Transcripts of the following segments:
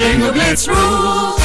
Bingo Blitz rules.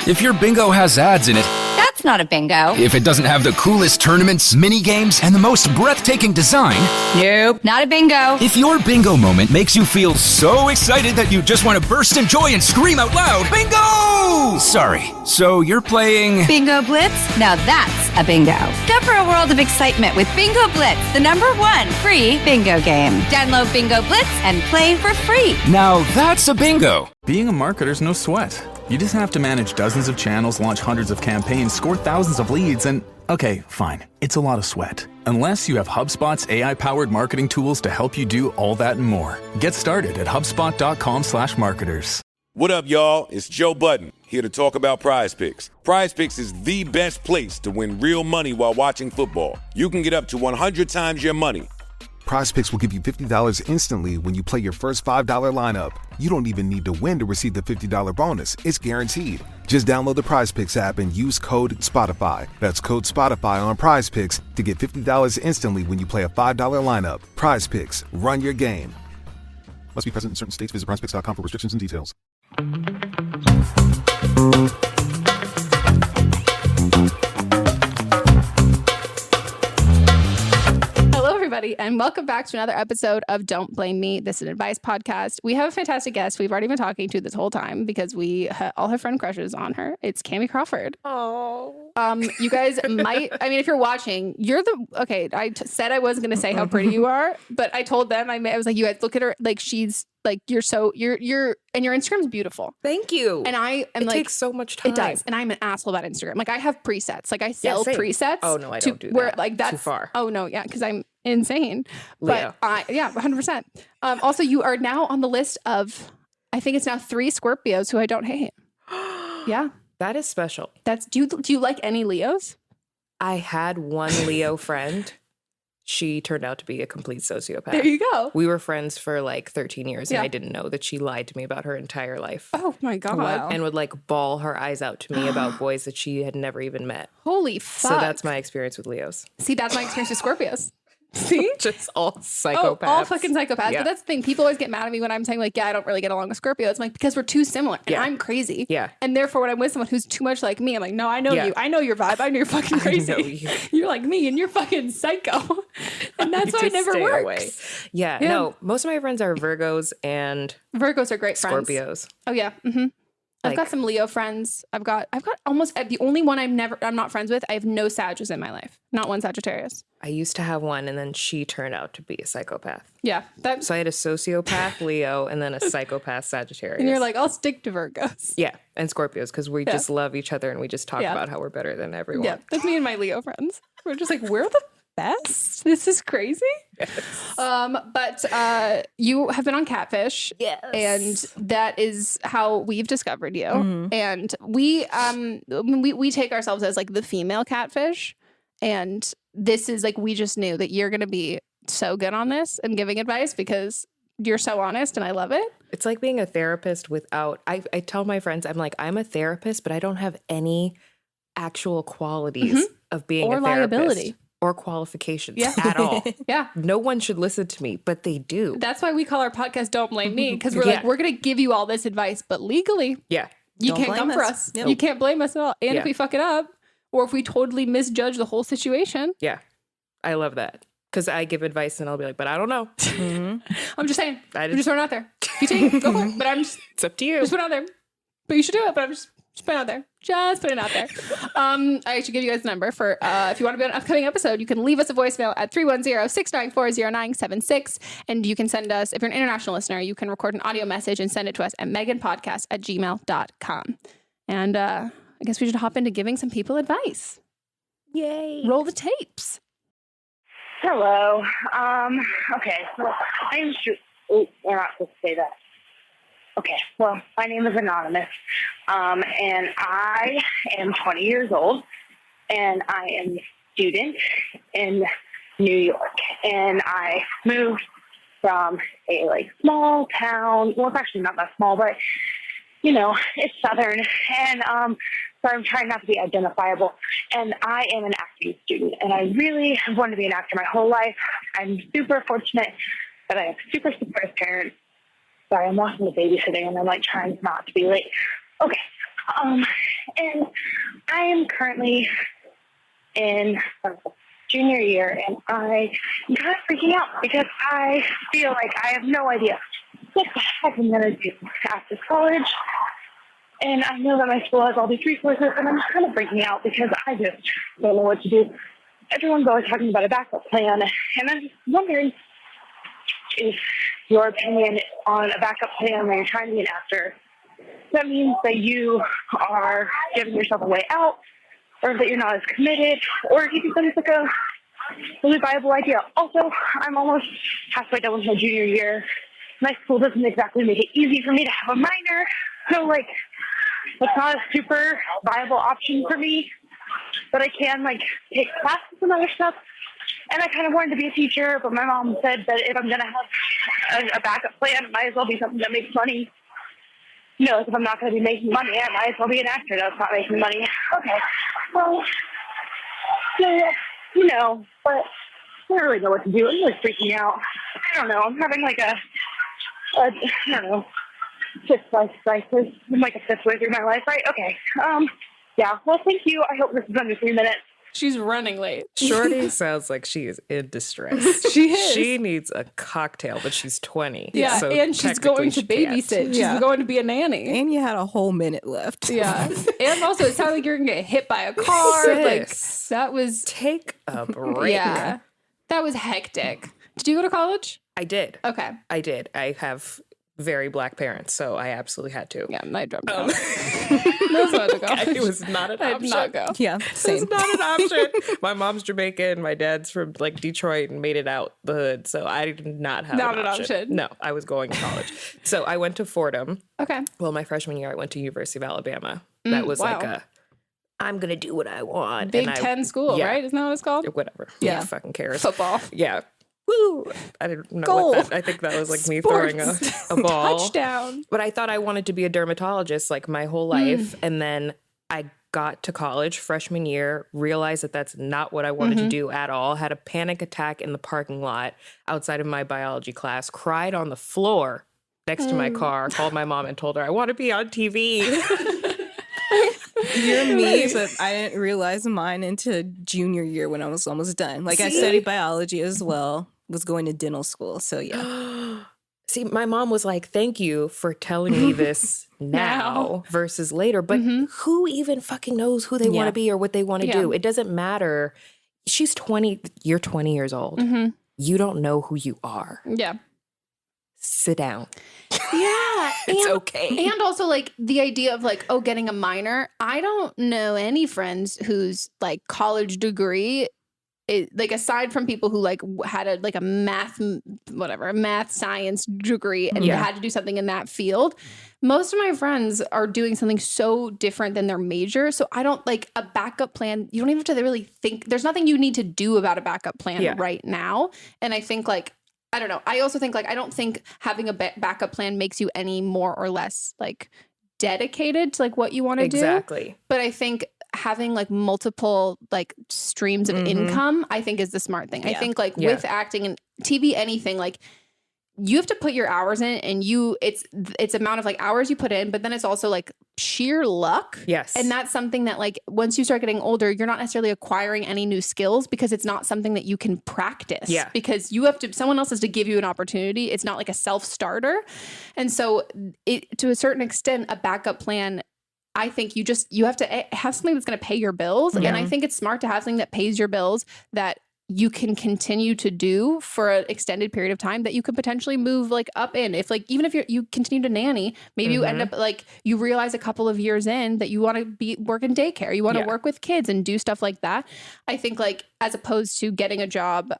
If your bingo has ads in it, That's not a bingo. if it doesn't have the coolest tournaments, mini games, and the most breathtaking design, Nope, not a bingo. if your bingo moment makes you feel so excited that you just want to burst in joy and scream out loud, bingo! Sorry, so you're playing... Bingo Blitz? Now that's a bingo. Go for a world of excitement with Bingo Blitz, the #1 free bingo game. Download Bingo Blitz and play for free. Now that's a bingo. Being a marketer's no sweat. You just have to manage dozens of channels, launch hundreds of campaigns, score thousands of leads, and okay, fine, it's a lot of sweat. Unless you have HubSpot's AI-powered marketing tools to help you do all that and more. Get started at HubSpot.com/marketers. What up, y'all? It's Joe Budden, here to talk about Prize Picks. Prize Picks is the best place to win real money while watching football. You can get up to 100 times your money. Prize Picks will give you $50 instantly when you play your first $5 lineup. You don't even need to win to receive the $50 bonus. It's guaranteed. Just download the Prize Picks app and use code SPOTIFY. That's code SPOTIFY on Prize Picks to get $50 instantly when you play a $5 lineup. Prize Picks. Run your game. Must be present in certain states. Visit prizepicks.com for restrictions and details. Everybody, and welcome back to another episode of Don't Blame Me. This is an advice podcast. We have a fantastic guest we've already been talking to this whole time because we all have friend crushes on her. It's Kamie Crawford. Oh. You guys might, I mean, if you're watching, you're the, okay, I said I wasn't going to say how pretty you are, but I told them, I was like, you guys look at her, like she's, like you're and your Instagram's beautiful. Thank you. And I am it takes so much time. It does. And I'm an asshole about Instagram. Like I have presets. Like I sell presets. Oh no, I don't do that. Where like that's too far. Oh no, yeah, because I'm insane. Leo. But yeah, 100%. Also, you are now on the list of, I think it's now 3 Scorpios who I don't hate. Yeah. That is special. Do you like any Leos? I had one Leo friend. She turned out to be a complete sociopath. There you go. We were friends for like 13 years, and I didn't know that she lied to me about her entire life. Oh my God. Wow. And would like bawl her eyes out to me about boys that she had never even met. Holy fuck. So that's my experience with Leos. See, that's my experience with Scorpios. See? Just all psychopaths. All fucking psychopaths. Yeah. But that's the thing. People always get mad at me when I'm saying like, yeah, I don't really get along with Scorpios. I'm like, because we're too similar. And I'm crazy. Yeah. And therefore, when I'm with someone who's too much like me, I'm like, no, I know you. I know your vibe. I know you're fucking crazy. I know you. You're like me and you're fucking psycho. And that's why it never works. Away. Yeah. No, most of my friends are Virgos and Virgos are great friends. Scorpios. Oh yeah. Mm-hmm. I've got some Leo friends. I've got almost the only one I'm not friends with. I have no Sages in my life. Not one Sagittarius. I used to have one, and then she turned out to be a psychopath. Yeah. So I had a sociopath Leo and then a psychopath Sagittarius. And you're like, I'll stick to Virgos. Yeah, and Scorpios, because we just love each other and we just talk about how we're better than everyone. Yeah, that's me and my Leo friends. We're just like, we're the best. This is crazy. Yes. But you have been on Catfish. Yes. And that is how we've discovered you. Mm-hmm. And we take ourselves as like the female catfish. And this is like, we just knew that you're going to be so good on this and giving advice because you're so honest and I love it. It's like being a therapist without, I tell my friends, I'm like, I'm a therapist, but I don't have any actual qualities of being a therapist. Or liability. Or qualifications at all. Yeah. No one should listen to me, but they do. That's why we call our podcast Don't Blame Me, because we're like, we're going to give you all this advice, but legally, you can't come for us. Yep. You can't blame us at all. And if we fuck it up, or if we totally misjudge the whole situation. Yeah. I love that. Because I give advice and I'll be like, but I don't know. Mm-hmm. I'm just saying. I'm just throwing it out there. If you take it, go for it. But I'm just. It's up to you. Just put it out there. But you should do it. But I'm just putting it out there. Just putting it out there. I should give you guys a number for if you want to be on an upcoming episode, you can leave us a voicemail at 310-694-0976. And you can send us, if you're an international listener, you can record an audio message and send it to us at meghanpodcast@gmail.com. And I guess we should hop into giving some people advice. Yay. Roll the tapes. Hello. Okay. Well, we're not supposed to say that. Okay. Well, my name is Anonymous. And I am 20 years old. And I am a student in New York. And I moved from a small town. Well, it's actually not that small, but you know, it's Southern. And so I'm trying not to be identifiable. And I am an acting student. And I really have wanted to be an actor my whole life. I'm super fortunate that I have super supportive parents. Sorry, I'm watching the babysitting and I'm like trying not to be late. Okay. And I am currently in junior year, and I am kind of freaking out because I feel like I have no idea what the heck I'm going to do after college. And I know that my school has all these resources, and I'm kind of freaking out because I just don't know what to do. Everyone's always talking about a backup plan, and I'm just wondering if your opinion on a backup plan when you're trying to be an actor, that means that you are giving yourself a way out, or that you're not as committed, or if you think that it's like a really viable idea. Also, I'm almost halfway done with my junior year. My school doesn't exactly make it easy for me to have a minor, so like it's not a super viable option for me. But I can like take classes and other stuff. And I kind of wanted to be a teacher, but my mom said that if I'm going to have a backup plan, it might as well be something that makes money. You know, if I'm not going to be making money, I might as well be an actor that's not making money. Okay. Well, yeah, you know, but I don't really know what to do. I'm really freaking out. I don't know. I'm having like I don't know, fifth life crisis. I'm like a fifth way through my life, right? Okay. Yeah. Well, thank you. I hope this is under 3 minutes. She's running late. Shorty sounds like she is in distress. She is. She needs a cocktail, but she's 20. Yeah, so and she's going to babysit. She's going to be a nanny. And you had a whole minute left. Yeah. And also, it sounded like you're going to get hit by a car. Sis, like, that was... Take a break. Yeah. That was hectic. Did you go to college? I did. Okay. I did. I have very Black parents, so I absolutely had to. Yeah, I dropped out. That's not to go. It was not an option. I did not go. Yeah, same. It's not an option. My mom's Jamaican. My dad's from like Detroit and made it out the hood, so I did not have an option. No, I was going to college. So I went to Fordham. Okay. Well, my freshman year, I went to University of Alabama. That was like I'm going to do what I want. Big Ten school, right? Isn't that what it's called? Whatever. Yeah. Who fucking cares? Football. Yeah. Woo! I didn't know Goal. what that. I think that was like me Sports. throwing a ball. Touchdown. But I thought I wanted to be a dermatologist like my whole life. And then I got to college freshman year, realized that that's not what I wanted to do at all. Had a panic attack in the parking lot outside of my biology class, cried on the floor next to my car, called my mom and told her, I want to be on TV. You're me, but I didn't realize mine into junior year when I was almost done. Like, I studied biology as well, was going to dental school, so yeah. See, my mom was like, thank you for telling me this now versus later. But who even fucking knows who they want to be or what they want to do? It doesn't matter. She's 20. You're 20 years old. You don't know who you are. Yeah. Sit down. Yeah. It's okay. And also, like, the idea of, like, getting a minor. I don't know any friends whose, like, college degree, like, aside from people who, like, had a math science degree and had to do something in that field. Most of my friends are doing something so different than their major. So I don't, like, a backup plan. You don't even have to really think. There's nothing you need to do about a backup plan right now. And I think, like, I don't know. I also think, like, I don't think having a backup plan makes you any more or less, like, dedicated to, like, what you want to do. Exactly. But I think having, like, multiple, like, streams of income, I think is the smart thing. I think, like, with acting and TV, anything, like, you have to put your hours in, and it's amount of, like, hours you put in, but then it's also, like, sheer luck. Yes. And that's something that, like, once you start getting older, you're not necessarily acquiring any new skills because it's not something that you can practice. Yeah. Because someone else has to give you an opportunity. It's not like a self-starter. And so to a certain extent, a backup plan, I think you have to have something that's going to pay your bills. And I think it's smart to have something that pays your bills that you can continue to do for an extended period of time that you could potentially move, like, up in. If, like, even if you continue to nanny, maybe you end up, like, you realize a couple of years in that you want to work in daycare, you want to work with kids and do stuff like that. I think, like, as opposed to getting a job,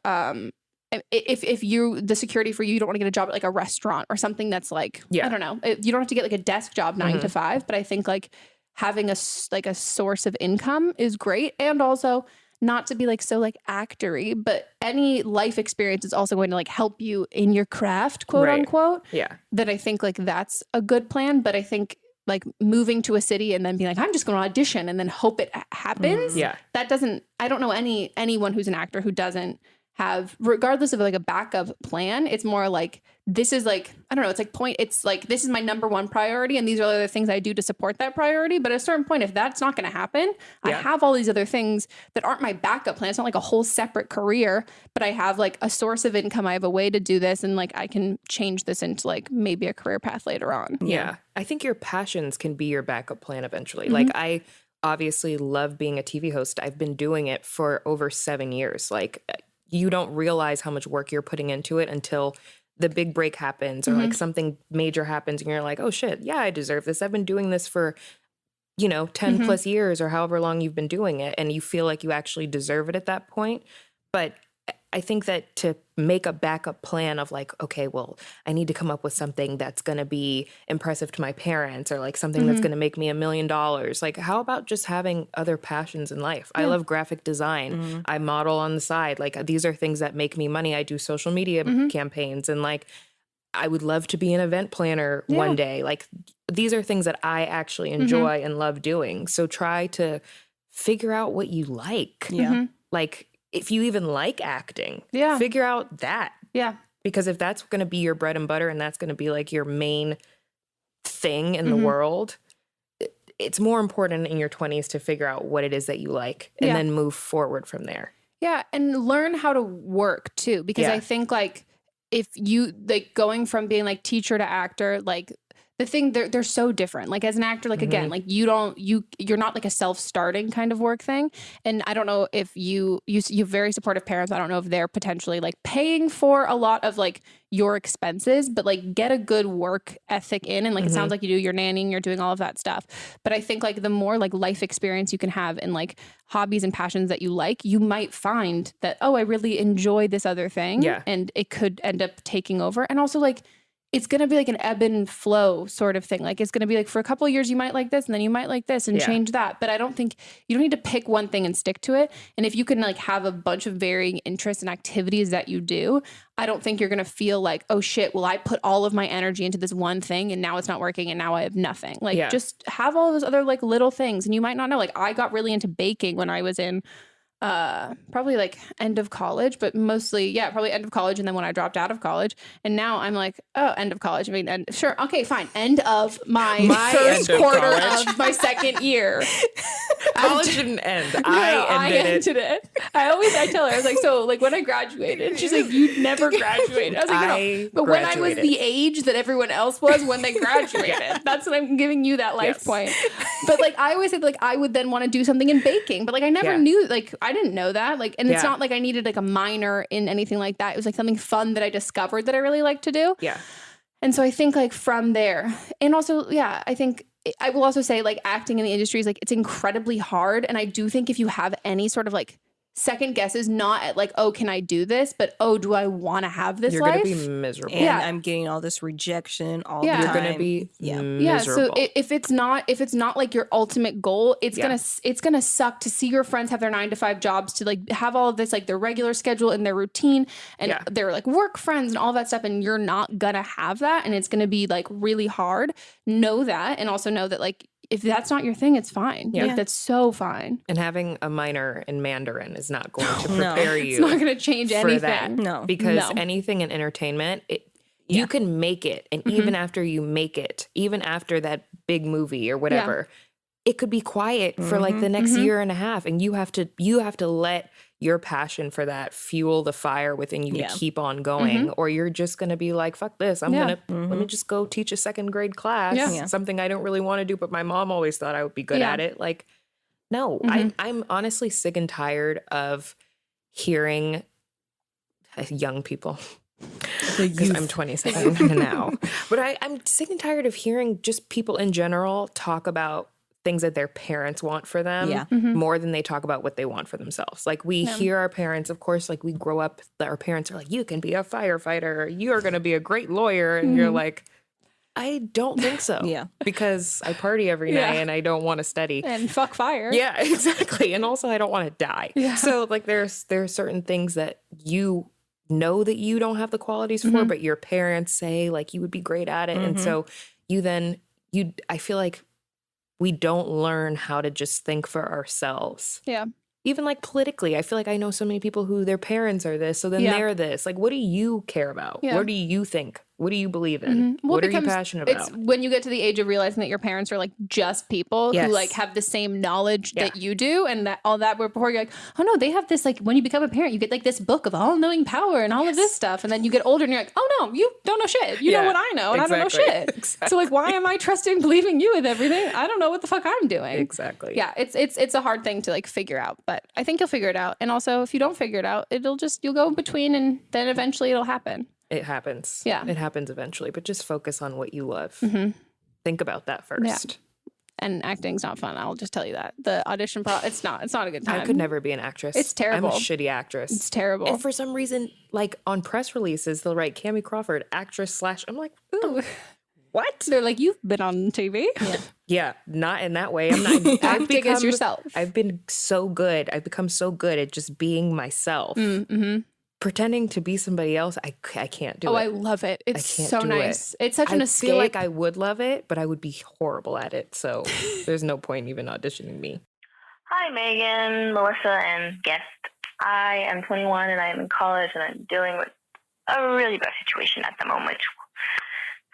if the security for you don't want to get a job at, like, a restaurant or something that's, like, I don't know, you don't have to get, like, a desk job 9 to 5, but I think, like, having a source of income is great. And also, not to be, like, so, like, actory, but any life experience is also going to, like, help you in your craft, quote unquote. Yeah. Then I think, like, that's a good plan. But I think, like, moving to a city and then being like, I'm just going to audition and then hope it happens. That doesn't, I don't know anyone who's an actor who doesn't have, regardless of, like, a backup plan, it's more like this is like, I don't know, it's like it's like, this is my number one priority. And these are other things I do to support that priority. But at a certain point, if that's not going to happen, I have all these other things that aren't my backup plan. It's not like a whole separate career, but I have like a source of income. I have a way to do this. And like, I can change this into like maybe a career path later on. Yeah. I think your passions can be your backup plan eventually. Like I obviously love being a TV host. I've been doing it for over 7 years. Like you don't realize how much work you're putting into it until the big break happens or like something major happens and you're like, oh shit, yeah, I deserve this. I've been doing this for, 10 plus years or however long you've been doing it. And you feel like you actually deserve it at that point. But I think that to make a backup plan of like, okay, well, I need to come up with something that's going to be impressive to my parents or like something that's going to make me $1 million. Like, how about just having other passions in life? I love graphic design. I model on the side. Like, these are things that make me money. I do social media campaigns and like, I would love to be an event planner one day. Like, these are things that I actually enjoy and love doing. So try to figure out what you like. Like, if you even like acting, figure out that. Yeah. Because if that's going to be your bread and butter and that's going to be like your main thing in the world, it's more important in your 20s to figure out what it is that you like and then move forward from there. Yeah. And learn how to work too. Because I think like if you like going from being like teacher to actor, like the thing they're so different. Like as an actor, like again, like you're not like a self-starting kind of work thing. And I don't know if you have very supportive parents. I don't know if they're potentially like paying for a lot of like your expenses, but like get a good work ethic in. And like it sounds like you do, you're nannying, you're doing all of that stuff. But I think like the more like life experience you can have and like hobbies and passions that you like, you might find that, oh, I really enjoy this other thing. Yeah. And it could end up taking over. And also like, it's going to be like an ebb and flow sort of thing. Like it's going to be like for a couple of years, you might like this and then you might like this and change that. But I don't think you don't need to pick one thing and stick to it. And if you can like have a bunch of varying interests and activities that you do, I don't think you're going to feel like, oh shit, well, I put all of my energy into this one thing and now it's not working and now I have nothing. Like just have all those other like little things. And you might not know, like I got really into baking when I was in probably like end of college, but mostly probably end of college, and then when I dropped out of college, and now I'm like, oh, end of college. I mean, and sure, okay, fine, end of my first quarter of my second year. College didn't end. I ended it. I tell her, I was like, so like when I graduated, she's like, you never graduated. I was like, no, but when I was the age that everyone else was when they graduated, that's what I'm giving you that life point. But like I always said, like I would then want to do something in baking, but like I never knew, like I didn't know that. Like, and it's not like I needed like a minor in anything like that. It was like something fun that I discovered that I really like to do. Yeah. And so I think like from there, and also, I think I will also say like acting in the industry is like, it's incredibly hard. And I do think if you have any sort of like second guesses, not at like, oh, can I do this? But, oh, do I want to have this life? You're going to be miserable. And I'm getting all this rejection all the time. You're going to be miserable. Yeah, so if it's not like your ultimate goal, it's gonna suck to see your friends have their 9-to-5 jobs, to like have all of this, like their regular schedule and their routine and their like work friends and all that stuff. And you're not gonna have that. And it's gonna be like really hard. Know that. And also know that like, if that's not your thing, it's fine. Like, that's so fine. And having a minor in Mandarin is not going to prepare you. It's not going to change anything. That. No. Because anything in entertainment, you can make it. And even after you make it, even after that big movie or whatever, it could be quiet for like the next year and a half. And you have to let your passion for that fuel the fire within you to keep on going, or you're just going to be like, fuck this. I'm going to, let me just go teach a second grade class, something I don't really want to do, but my mom always thought I would be good at it. Like, no, I'm honestly sick and tired of hearing young people, because I'm 27 now, but I'm sick and tired of hearing just people in general talk about things that their parents want for them more than they talk about what they want for themselves. Like we hear our parents, of course, like we grow up, our parents are like, you can be a firefighter, you're going to be a great lawyer. And you're like, I don't think so. Because I party every night and I don't want to study. And fuck fire. Yeah, exactly. And also I don't want to die. So like there are certain things that you know that you don't have the qualities for, but your parents say like you would be great at it. And so I feel like we don't learn how to just think for ourselves. Yeah. Even like politically, I feel like I know so many people who their parents are this, so then they're this. Like, what do you care about? What do you think What do you believe in? Well, What are you passionate about? It's when you get to the age of realizing that your parents are like just people who like have the same knowledge that you do, and that all that before you're like, oh no, they have this, like when you become a parent, you get like this book of all knowing power and all of this stuff, and then you get older and you're like, oh no, you don't know shit. You know what I know, and I don't know shit. Exactly. So like, why am I trusting, believing you with everything? I don't know what the fuck I'm doing. Exactly. Yeah, it's a hard thing to like figure out, but I think you'll figure it out. And also, if you don't figure it out, you'll go in between, and then eventually it'll happen. It happens. Yeah. It happens eventually, but just focus on what you love. Think about that first. Yeah. And acting's not fun. I'll just tell you that. The audition it's not a good time. I could never be an actress. It's terrible. I'm a shitty actress. It's terrible. And for some reason, like on press releases, they'll write Kamie Crawford, actress / I'm like, ooh, what? They're like, you've been on TV. Yeah, not in that way. I'm not acting as yourself. I've been so good. I've become so good at just being myself. Pretending to be somebody else, I can't do it. Oh, I love it. It's so nice. It's such an escape. I feel like I would love it, but I would be horrible at it. So there's no point even auditioning me. Hi, Megan, Melissa, and guest. I am 21 and I am in college and I'm dealing with a really bad situation at the moment.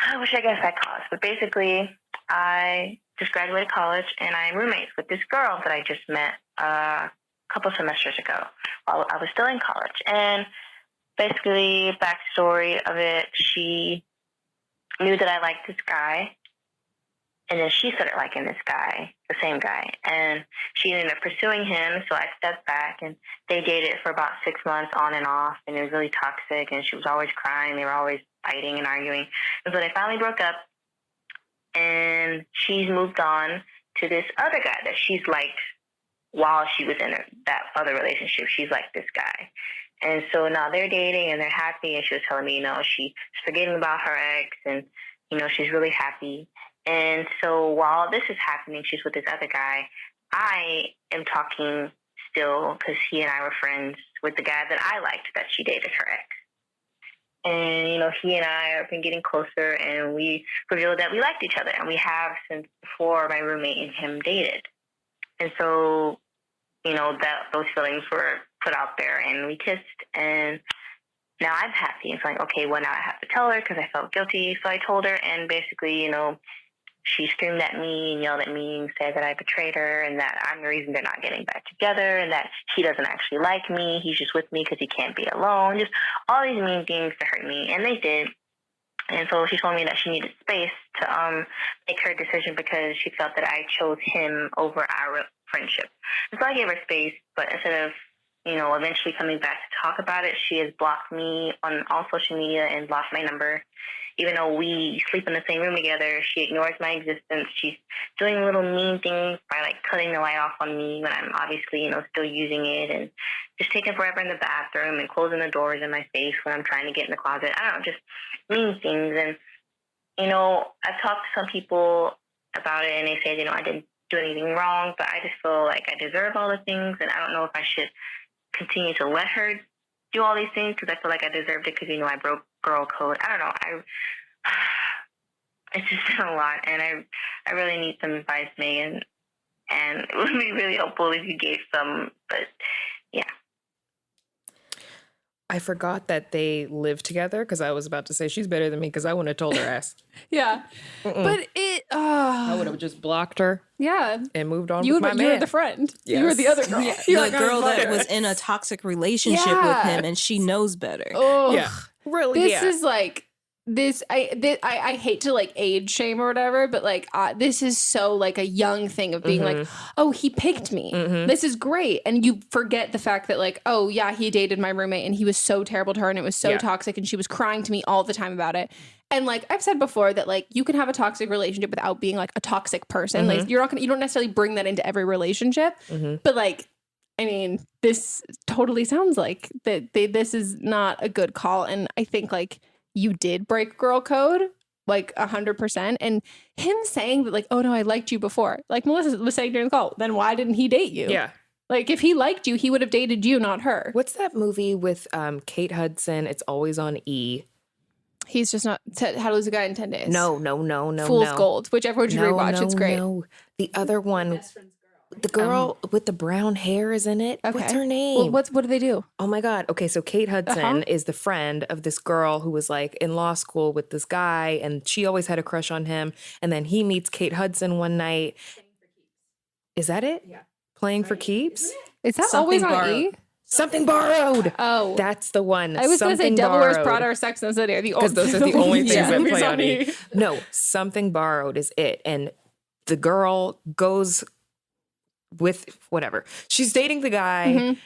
I wish I guess I caused, but basically I just graduated college and I'm roommates with this girl that I just met a couple semesters ago while I was still in college. And basically, backstory of it, she knew that I liked this guy, and then she started liking this guy, the same guy, and she ended up pursuing him, so I stepped back, and they dated for about 6 months on and off, and it was really toxic, and she was always crying, they were always fighting and arguing, and so they finally broke up, and she's moved on to this other guy that she's liked while she was in that other relationship. She's like this guy. And so now they're dating and they're happy. And she was telling me, she's forgetting about her ex and, she's really happy. And so while this is happening, she's with this other guy. I am talking still because he and I were friends with the guy that I liked that she dated her ex. And, he and I have been getting closer and we revealed that we liked each other. And we have since before my roommate and him dated. And so, that those feelings were put out there and we kissed and now I'm happy. It's like, okay, well now I have to tell her because I felt guilty. So I told her and basically, she screamed at me and yelled at me and said that I betrayed her and that I'm the reason they're not getting back together and that he doesn't actually like me. He's just with me because he can't be alone. Just all these mean things to hurt me. And they did. And so she told me that she needed space to make her decision because she felt that I chose him over our friendship. And so I gave her space, but instead of, eventually coming back to talk about it, she has blocked me on all social media and blocked my number. Even though we sleep in the same room together, she ignores my existence. She's doing little mean things by, like, cutting the light off on me when I'm obviously, still using it and just taking forever in the bathroom and closing the doors in my face when I'm trying to get in the closet. I don't know, just mean things. And, I've talked to some people about it and they say, I didn't do anything wrong, but I just feel like I deserve all the things and I don't know if I should continue to let her do all these things because I feel like I deserved it because, I broke girl code. I don't know. It's just been a lot and I really need some advice, Megan, and it would be really helpful if you gave some, but yeah. I forgot that they live together because I was about to say she's better than me because I wouldn't have told her ass. Yeah. But I would have just blocked her. Yeah. And moved on you with my man. You were the friend. Yes. You were the other girl. Yeah. The girl that was in a toxic relationship with him and she knows better. Oh, yeah. Really? This is like this. I hate to like age shame or whatever, but like this is so like a young thing of being like, oh, he picked me. This is great, and you forget the fact that like, oh yeah, he dated my roommate and he was so terrible to her and it was so toxic and she was crying to me all the time about it. And like I've said before that like you can have a toxic relationship without being like a toxic person. Like you don't necessarily bring that into every relationship, but like. I mean, this totally sounds like that. This is not a good call, and I think like you did break girl code, like 100%. And him saying that, like, oh no, I liked you before, like Melissa was saying during the call. Then why didn't he date you? Yeah, like if he liked you, he would have dated you, not her. What's that movie with Kate Hudson? It's always on E. He's just not. How to Lose a Guy in 10 Days. No. Fool's Gold, which everyone should rewatch. It's great. No, the other one. The girl with the brown hair is in it. Okay. What's her name? Well, what do they do? Oh my God. Okay, so Kate Hudson is the friend of this girl who was like in law school with this guy, and she always had a crush on him. And then he meets Kate Hudson one night. Is that it? Yeah. Playing for keeps? Is that Something always on Borrowed. E? Something Borrowed. Oh. That's the one. I was going to say Something Devil Wears Borrowed. Prada or Sex and the City. Because those are the only things that movies play on E. E. No, Something Borrowed is it. And the girl goes with whatever. She's dating the guy.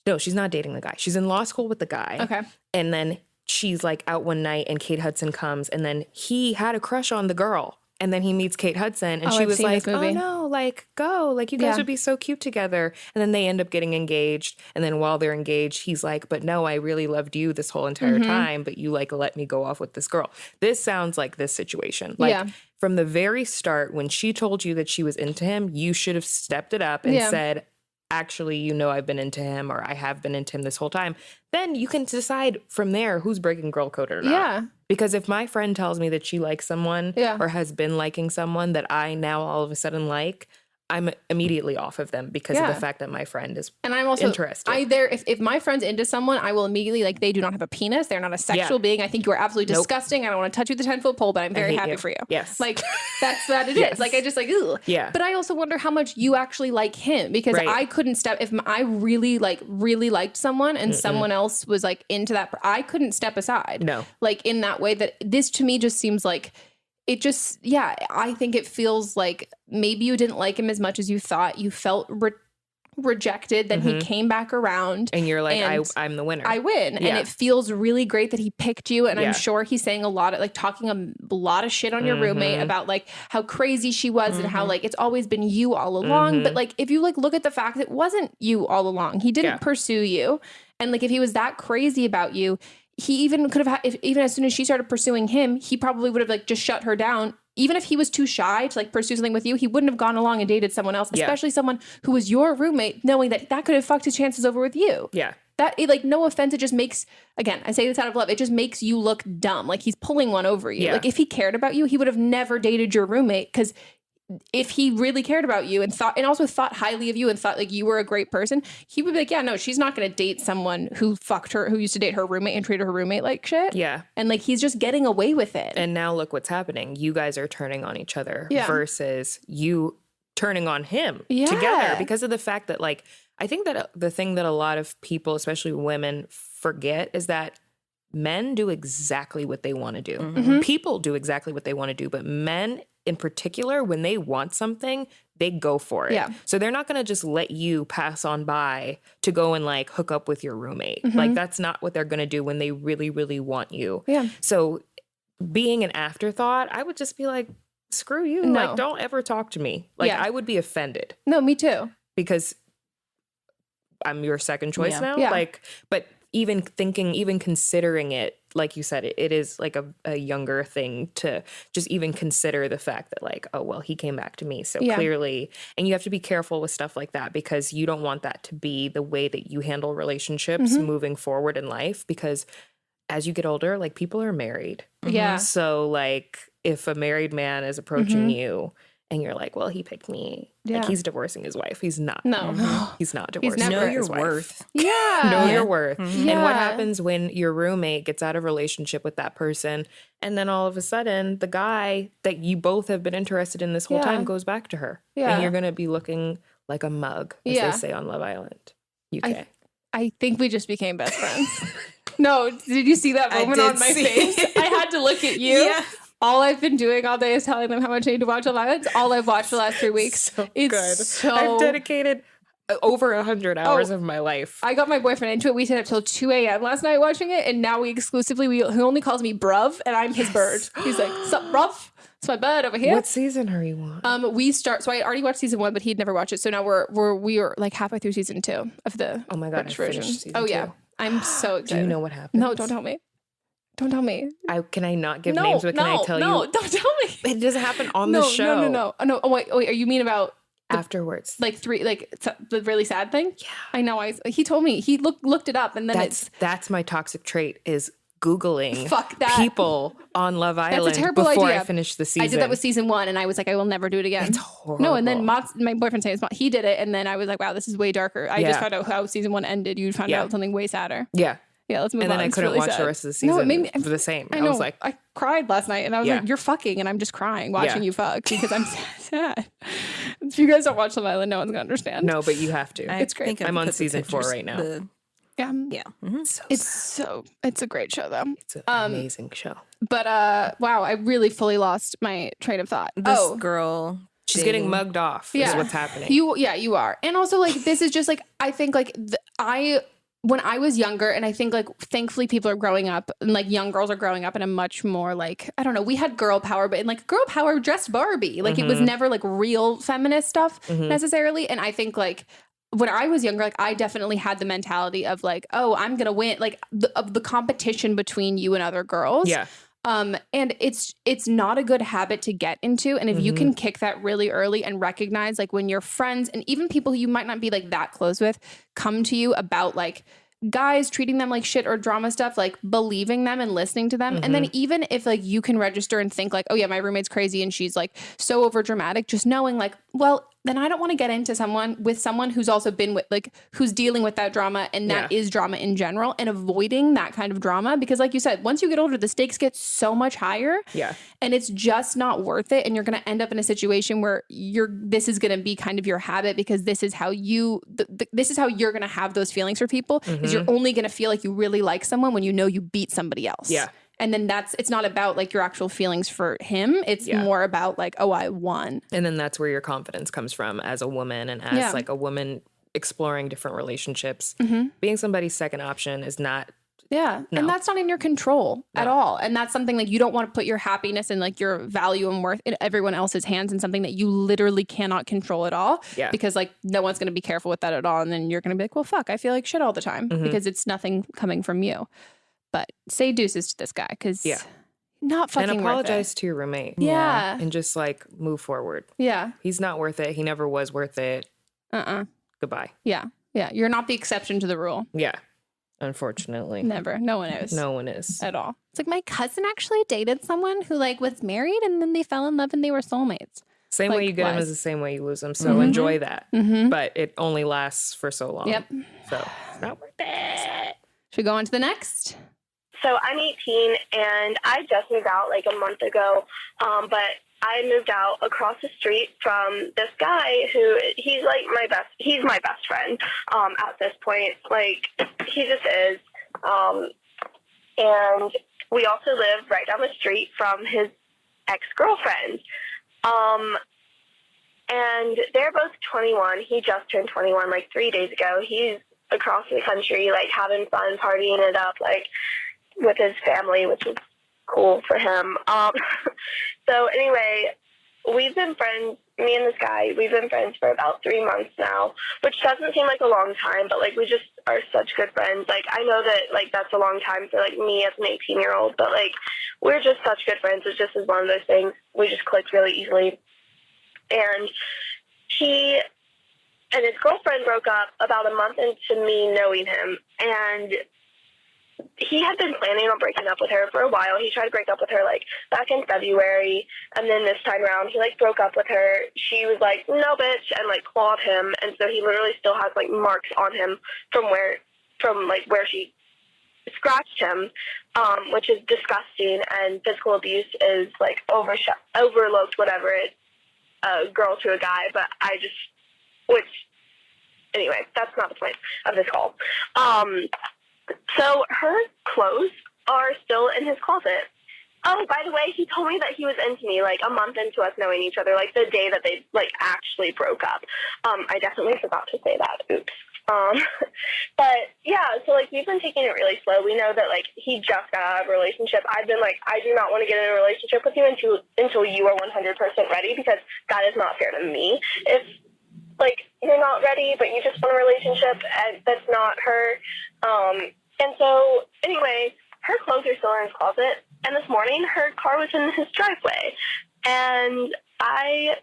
No, she's not dating the guy. She's in law school with the guy. Okay. And then she's like out one night and Kate Hudson comes, and then he had a crush on the girl. And then he meets Kate Hudson, and she I've was seen like, this oh movie. no, like, go. Like, you guys would be so cute together. And then they end up getting engaged. And then while they're engaged, he's like, but no, I really loved you this whole entire time, but you like let me go off with this girl. This sounds like this situation. Like, from the very start, when she told you that she was into him, you should have stepped it up and said, actually, you know, I've been into him, or I have been into him this whole time. Then you can decide from there who's breaking girl code or not. Yeah. Because if my friend tells me that she likes someone or has been liking someone that I now all of a sudden like, I'm immediately off of them because of the fact that my friend is and I'm also interested. If my friend's into someone, I will immediately, like, they do not have a penis. They're not a sexual being. I think you are absolutely disgusting. I don't want to touch you with a 10-foot pole, but I'm very happy for you. Yes. Like, that's what it is. Like, I just like, ugh. Yeah. But I also wonder how much you actually like him, because I couldn't step, if I really liked someone and someone else was like into that, I couldn't step aside. No. Like, in that way. That this to me just seems like, it just, I think it feels like maybe you didn't like him as much as you thought. You felt rejected. Then he came back around. And you're like, I'm the winner. I win. And it feels really great that he picked you. And I'm sure he's saying a lot of, like, talking a lot of shit on your roommate about, like, how crazy she was and how, like, it's always been you all along. But, like, if you, like, look at the fact that it wasn't you all along. He didn't pursue you. And, like, if he was that crazy about you, he even could have had, even as soon as she started pursuing him, he probably would have, like, just shut her down. Even if he was too shy to, like, pursue something with you, he wouldn't have gone along and dated someone else, especially someone who was your roommate, knowing that that could have fucked his chances over with you. Yeah. That, like, no offense, it just makes, again, I say this out of love, it just makes you look dumb. Like, he's pulling one over you. Yeah. Like, if he cared about you, he would have never dated your roommate, because if he really cared about you and also thought highly of you and thought, like, you were a great person, he would be like, yeah, no, she's not going to date someone who fucked her, who used to date her roommate and treated her roommate like shit. Yeah. And, like, he's just getting away with it. And now look what's happening. You guys are turning on each other versus you turning on him together, because of the fact that, like, I think that the thing that a lot of people, especially women, forget is that men do exactly what they want to do. People do exactly what they want to do, but men in particular, when they want something, they go for it. Yeah. So they're not going to just let you pass on by to go and, like, hook up with your roommate. Like, that's not what they're going to do when they really, really want you. Yeah. So being an afterthought, I would just be like, screw you. No. Like, don't ever talk to me. Like, I would be offended No, me too. because I'm your second choice now. Yeah. Like, but even considering it, like you said, it is like a younger thing to just even consider the fact that, like, oh, well, he came back to me so clearly. And you have to be careful with stuff like that, because you don't want that to be the way that you handle relationships moving forward in life, because as you get older, like, people are married. Yeah. So, like, if a married man is approaching you and you're like, well, he picked me. Like, he's divorcing his wife. He's not. No. He's not divorcing Know his your wife. worth. Yeah. Know your worth. Yeah. And what happens when your roommate gets out of a relationship with that person, and then all of a sudden the guy that you both have been interested in this whole time goes back to her. Yeah. And you're going to be looking like a mug, as they say on Love Island, UK. I think we just became best friends. No, did you see that moment on my face? I had to look at you. Yeah. All I've been doing all day is telling them how much I need to watch Love Island. It's all I've watched the last 3 weeks. So it's good. so I've dedicated over 100 hours of my life. I got my boyfriend into it. We stayed up till 2 a.m. last night watching it, and now he only calls me bruv, and I'm his bird. He's like, sup, bruv? It's my bird over here. What season are you on? We start. So I already watched season 1, but he'd never watched it. So now we are like halfway through season 2 of the Oh my God, British I version. finished season Oh 2. yeah, I'm so excited. Do you know what happens? No, don't tell me. Don't tell me. Can I not give names, but can I tell you? No, don't tell me. It doesn't happen on the show. No. Oh, wait. Are you mean about afterwards? Like the really sad thing? Yeah. I know. He told me. He looked it up, and then that's my toxic trait is Googling Fuck that. people on Love Island That's a terrible before idea. I finished the season. I did that with season 1, and I was like, I will never do it again. It's horrible. No, and then my boyfriend's name is he did it, and then I was like, wow, this is way darker. I Yeah. just found out how season 1 ended. You found out something way sadder. Yeah. Yeah, let's move on. And then I It's couldn't really watch sad. the rest of the season No, it made me, for the same. I know. I was like, I cried last night, and I was Yeah. like, you're fucking, and I'm just crying watching Yeah. you fuck because I'm sad. If you guys don't watch Love Island, no one's going to understand. no, but you have to. It's great. I'm on season 4 right now. Yeah. Mm-hmm. It's a great show, though. It's an amazing show. But wow, I really fully lost my train of thought. This girl, She's getting mugged off. Is Yeah. what's happening. You are. And also, like, this is just like, I think like when I was younger, and I think like thankfully people are growing up, and like young girls are growing up in a much more like, I don't know, we had girl power, but in like girl power dressed Barbie. Like it was never like real feminist stuff necessarily. And I think like when I was younger, like I definitely had the mentality of like, oh, I'm gonna win, like of the competition between you and other girls. Yeah. And it's not a good habit to get into. And if you can kick that really early and recognize like when your friends and even people who you might not be like that close with come to you about like guys treating them like shit or drama stuff, like believing them and listening to them. And then even if like you can register and think like, oh yeah, my roommate's crazy and she's like so over dramatic, just knowing like, well, then I don't want to get into someone who's also been with like, who's dealing with that drama, and that is drama in general, and avoiding that kind of drama. Because like you said, once you get older, the stakes get so much higher. Yeah. And it's just not worth it. And you're going to end up in a situation where this is going to be kind of your habit, because this is how this is how you're going to have those feelings for people, is you're only going to feel like you really like someone when you know you beat somebody else. Yeah. And then it's not about like your actual feelings for him. It's more about like, oh, I won. And then that's where your confidence comes from as a woman, and as like a woman exploring different relationships. Being somebody's second option is not. Yeah. No. And that's not in your control at all. And that's something like you don't want to put your happiness and like your value and worth in everyone else's hands, and something that you literally cannot control at all. Yeah. Because like no one's going to be careful with that at all. And then you're going to be like, well, fuck, I feel like shit all the time because it's nothing coming from you. But say deuces to this guy, because not fucking and apologize worth it. to your roommate. Yeah. And just like move forward. Yeah. He's not worth it. He never was worth it. Goodbye. Yeah. Yeah. You're not the exception to the rule. Yeah. Unfortunately. Never. No one is. No one is. At all. It's like my cousin actually dated someone who like was married, and then they fell in love and they were soulmates. Same like, way you get him is the same way you lose him. So enjoy that. But it only lasts for so long. Yep. So it's not worth it. Should we go on to the next? So I'm 18 and I just moved out like a month ago, but I moved out across the street from this guy who he's my best friend at this point. Like he just is. And we also live right down the street from his ex-girlfriend. And they're both 21. He just turned 21 like 3 days ago. He's across the country, like having fun, partying it up, like with his family, which is cool for him. So anyway, we've been friends, me and this guy, we've been friends for about 3 months now, which doesn't seem like a long time, but like we just are such good friends. Like I know that like that's a long time for like me as an 18-year-old, but like we're just such good friends. It just is one of those things. We just clicked really easily. And he and his girlfriend broke up about a month into me knowing him, and he had been planning on breaking up with her for a while. He tried to break up with her like back in February, and then this time around he like broke up with her. She was like, no bitch, and like clawed him, and so he literally still has like marks on him from where she scratched him, which is disgusting, and physical abuse is like overlooked, whatever it a girl to a guy, but anyway, that's not the point of this call. So her clothes are still in his closet. Oh, by the way, he told me that he was into me like a month into us knowing each other, like the day that they like actually broke up. I definitely forgot to say that. Oops. But yeah, so like we've been taking it really slow. We know that like he just got out of a relationship. I've been like, I do not want to get in a relationship with you until you are 100% ready, because that is not fair to me. If like you're not ready, but you just want a relationship, and that's not her. And so anyway, her clothes are still in his closet, and this morning her car was in his driveway, and I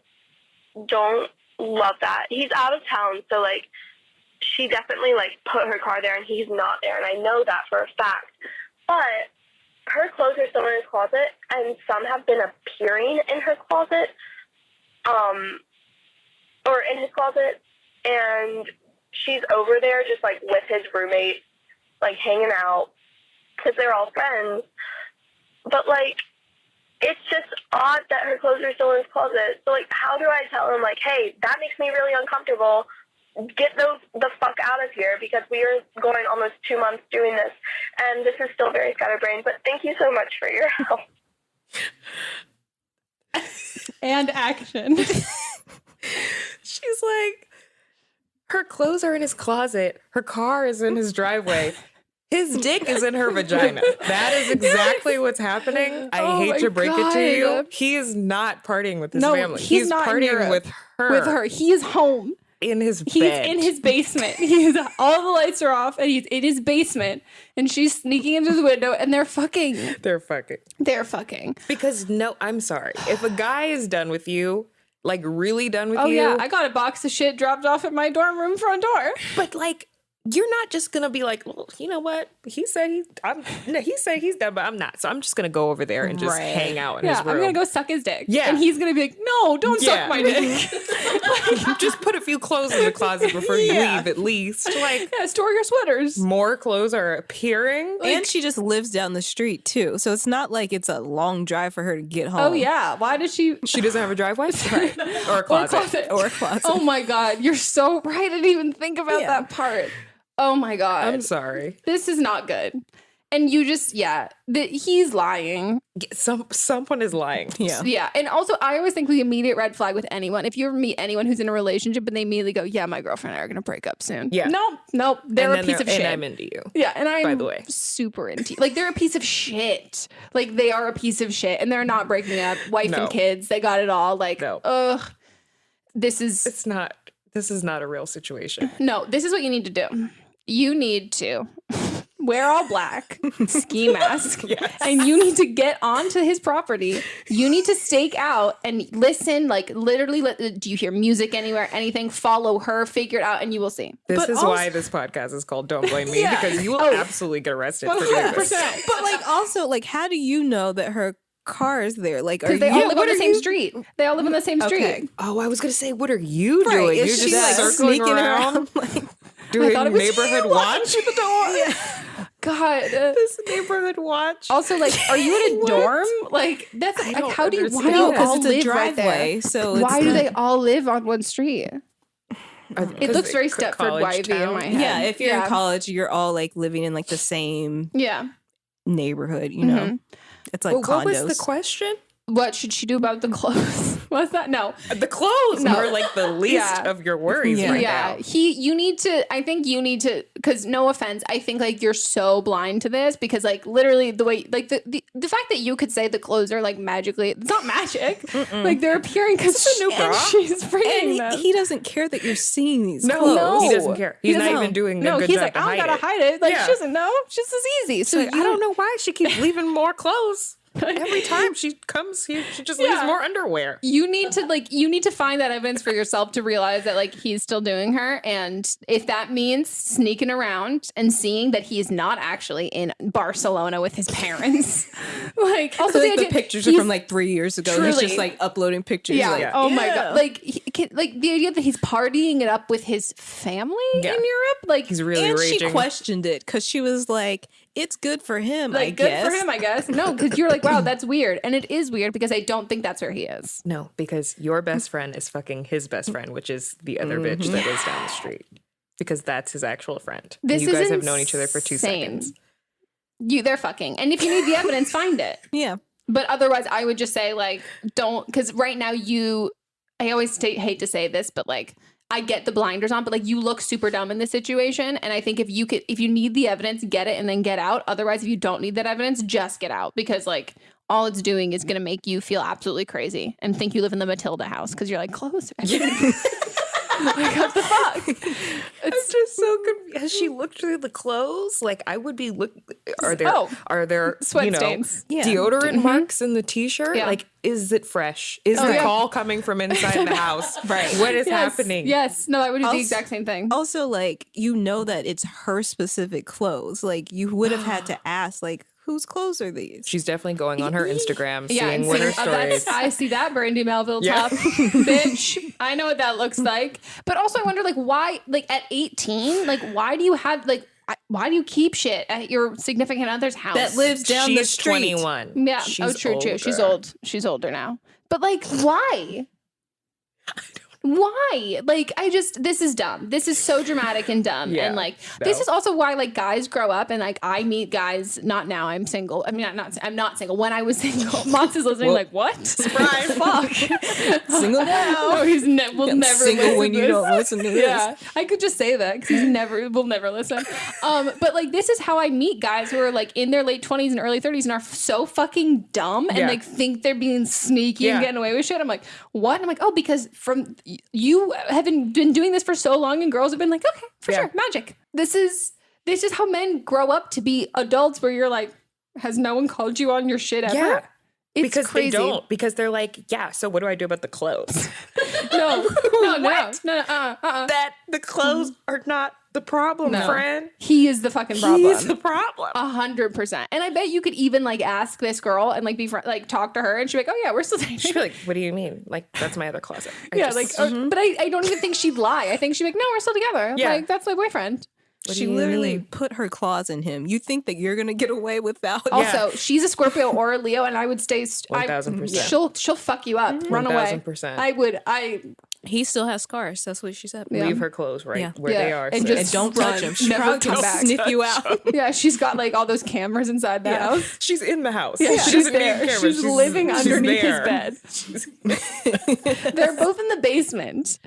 don't love that. He's out of town, so like she definitely like put her car there and he's not there, and I know that for a fact. But her clothes are still in his closet, and some have been appearing in her closet, or in his closet, and she's over there just, like, with his roommate, like, hanging out, because they're all friends. But, like, it's just odd that her clothes are still in his closet. So, like, how do I tell him, like, hey, that makes me really uncomfortable. Get those the fuck out of here, because we are going almost 2 months doing this, and this is still very scatterbrained. But thank you so much for your help. And action. She's like, her clothes are in his closet. Her car is in his driveway. His dick is in her vagina. That is exactly what's happening. I hate to break it to you. He is not partying with his family. He's not partying with her. With her. He is home. In his bed. He's in his basement. All the lights are off, and he's in his basement, and she's sneaking into the window, and they're fucking. They're fucking. They're fucking. Because, no, I'm sorry. If a guy is done with you, like, really done with you. Oh, yeah. I got a box of shit dropped off at my dorm room front door. But, like, you're not just gonna be like, well, you know what? He said he's done, but I'm not. So I'm just gonna go over there and just hang out in his room. I'm gonna go suck his dick. Yeah, and he's gonna be like, no, don't suck my dick. Just put a few clothes in the closet before you leave, at least. Like, store your sweaters. More clothes are appearing, and she just lives down the street too, so it's not like it's a long drive for her to get home. Oh yeah, why does she? She doesn't have a driveway, right? Or a closet, or a closet. Oh my god, you're so right. I didn't even think about that part. Oh my god. I'm sorry. This is not good. And you just, he's lying. Someone is lying. Yeah. Yeah. And also, I always think the immediate red flag with anyone, if you ever meet anyone who's in a relationship and they immediately go, yeah, my girlfriend and I are going to break up soon. Yeah. Nope. They're a piece of shit. And I'm into you. Yeah. And I'm, by the way, super into you. Like, they're a piece of shit. Like, they are a piece of shit. And they're not breaking up. Wife and kids, they got it all. Like, ugh. This is not a real situation. No, this is what you need to do. You need to wear all black, ski mask, and you need to get onto his property. You need to stake out and listen, like literally, do you hear music anywhere, anything? Follow her, figure it out, and you will see. This is why this podcast is called Don't Blame Me, because you will absolutely get arrested for doing this. But like also, like, how do you know that her car is there? Like, because they all live on the same street. They all live in the same street. Okay. Oh, I was going to say, what are you doing? You're just like circling around? Like, doing neighborhood watch? The door. Yeah. God, this neighborhood watch. Also, like, are you in a dorm? Like, that's like, how do you? Why do you all live right there? So why do they all live on one street? It looks very Stepford Wifey in my head. Yeah, if you're in college, you're all like living in like the same neighborhood. You know, it's like condos. What was the question? What should she do about the clothes? What's that? No. The clothes were like the least of your worries right now. I think you need to, because no offense, I think like you're so blind to this because like literally the way, like the fact that you could say the clothes are like magically, it's not magic. Like they're appearing because she's bringing them. He doesn't care that you're seeing these clothes. No, he doesn't care. He's not even doing a good he's job like, to I don't gotta hide it. Like she doesn't know. It's just as easy. So I don't know why she keeps leaving more clothes. Every time she comes here, she just leaves more underwear. You need to find that evidence for yourself to realize that like he's still doing her, and if that means sneaking around and seeing that he is not actually in Barcelona with his parents, like also the pictures are from like 3 years ago. Truly, he's just like uploading pictures. Yeah. Like, oh my god. Like the idea that he's partying it up with his family in Europe. Like he's really and raging. She questioned it because she was like, "It's good for him. Like, I guess. Good for him, I guess." No, because you're like, wow, that's weird. And it is weird because I don't think that's where he is. No, because your best friend is fucking his best friend, which is the other bitch that lives down the street. Because that's his actual friend. You guys have known each other for 2 seconds. They're fucking. And if you need the evidence, find it. Yeah. But otherwise, I would just say, like, don't, because right now I always hate to say this, but like, I get the blinders on, but like you look super dumb in this situation. And I think if you need the evidence, get it and then get out. Otherwise, if you don't need that evidence, just get out, because like all it's doing is going to make you feel absolutely crazy and think you live in the Matilda house because you're like, close. Like, what the fuck? I'm just so confused. Has she looked through the clothes? Like, I would be are there sweat stains, deodorant marks in the t-shirt? Yeah. Like, is it fresh? Is the call coming from inside the house? Right. What is happening? Yes. No, I would do the exact same thing. Also, like, you know that it's her specific clothes. Like, you would have had to ask, like, whose clothes are these? She's definitely going on her Instagram, Yeah, seeing and what her seeing, stories. I see that Brandy Melville Yeah. top, bitch. I know what that looks like. But also, I wonder, like, why, like, at 18, like, why do you have, like, why do you keep shit at your significant other's house That lives down the She's street. 21. Yeah. She's True. She's older. old. She's older now. But, like, why? Why? Like, this is dumb. This is so dramatic and dumb. Yeah, and like, this is also why like guys grow up and like I meet guys, not now, I'm single. I mean, I'm not single. When I was single, Mott's is listening like, what? Surprise. Fuck. Single now. No, he's will never single listen when to you this. don't listen to this. Yeah, I could just say that because will never listen. But like, this is how I meet guys who are like in their late 20s and early 30s and are so fucking dumb and like think they're being sneaky and getting away with shit. I'm like, what? And I'm like, oh, because from you have been doing this for so long and girls have been like, okay, for sure, magic. This is how men grow up to be adults where you're like, has no one called you on your shit ever? Yeah. It's because crazy. they don't. Because they're like, yeah, so what do I do about the clothes? No. That the clothes are not the problem, friend. He is the fucking problem. He's the problem. 100%. And I bet you could even like ask this girl and like be like talk to her and she'd be like, oh yeah, we're still dating. She'd be like, what do you mean? Like, that's my other closet. But I don't even think she'd lie. I think she'd be like, no, we're still together. Yeah. Like, that's my boyfriend. She literally put her claws in him. You think that you're gonna get away without? Also, she's a Scorpio or a Leo, and I would stay. 1000%. She'll fuck you up. Run away. 1000%. He still has scars. That's what she said. Leave her clothes where they are. And sis. just don't run. touch him. She Never probably come can back. sniff you out. Yeah, she's got like all those cameras inside the house. She's in the house. Yeah, She she's doesn't need there. cameras. She's living underneath his there. bed. They're both in the basement.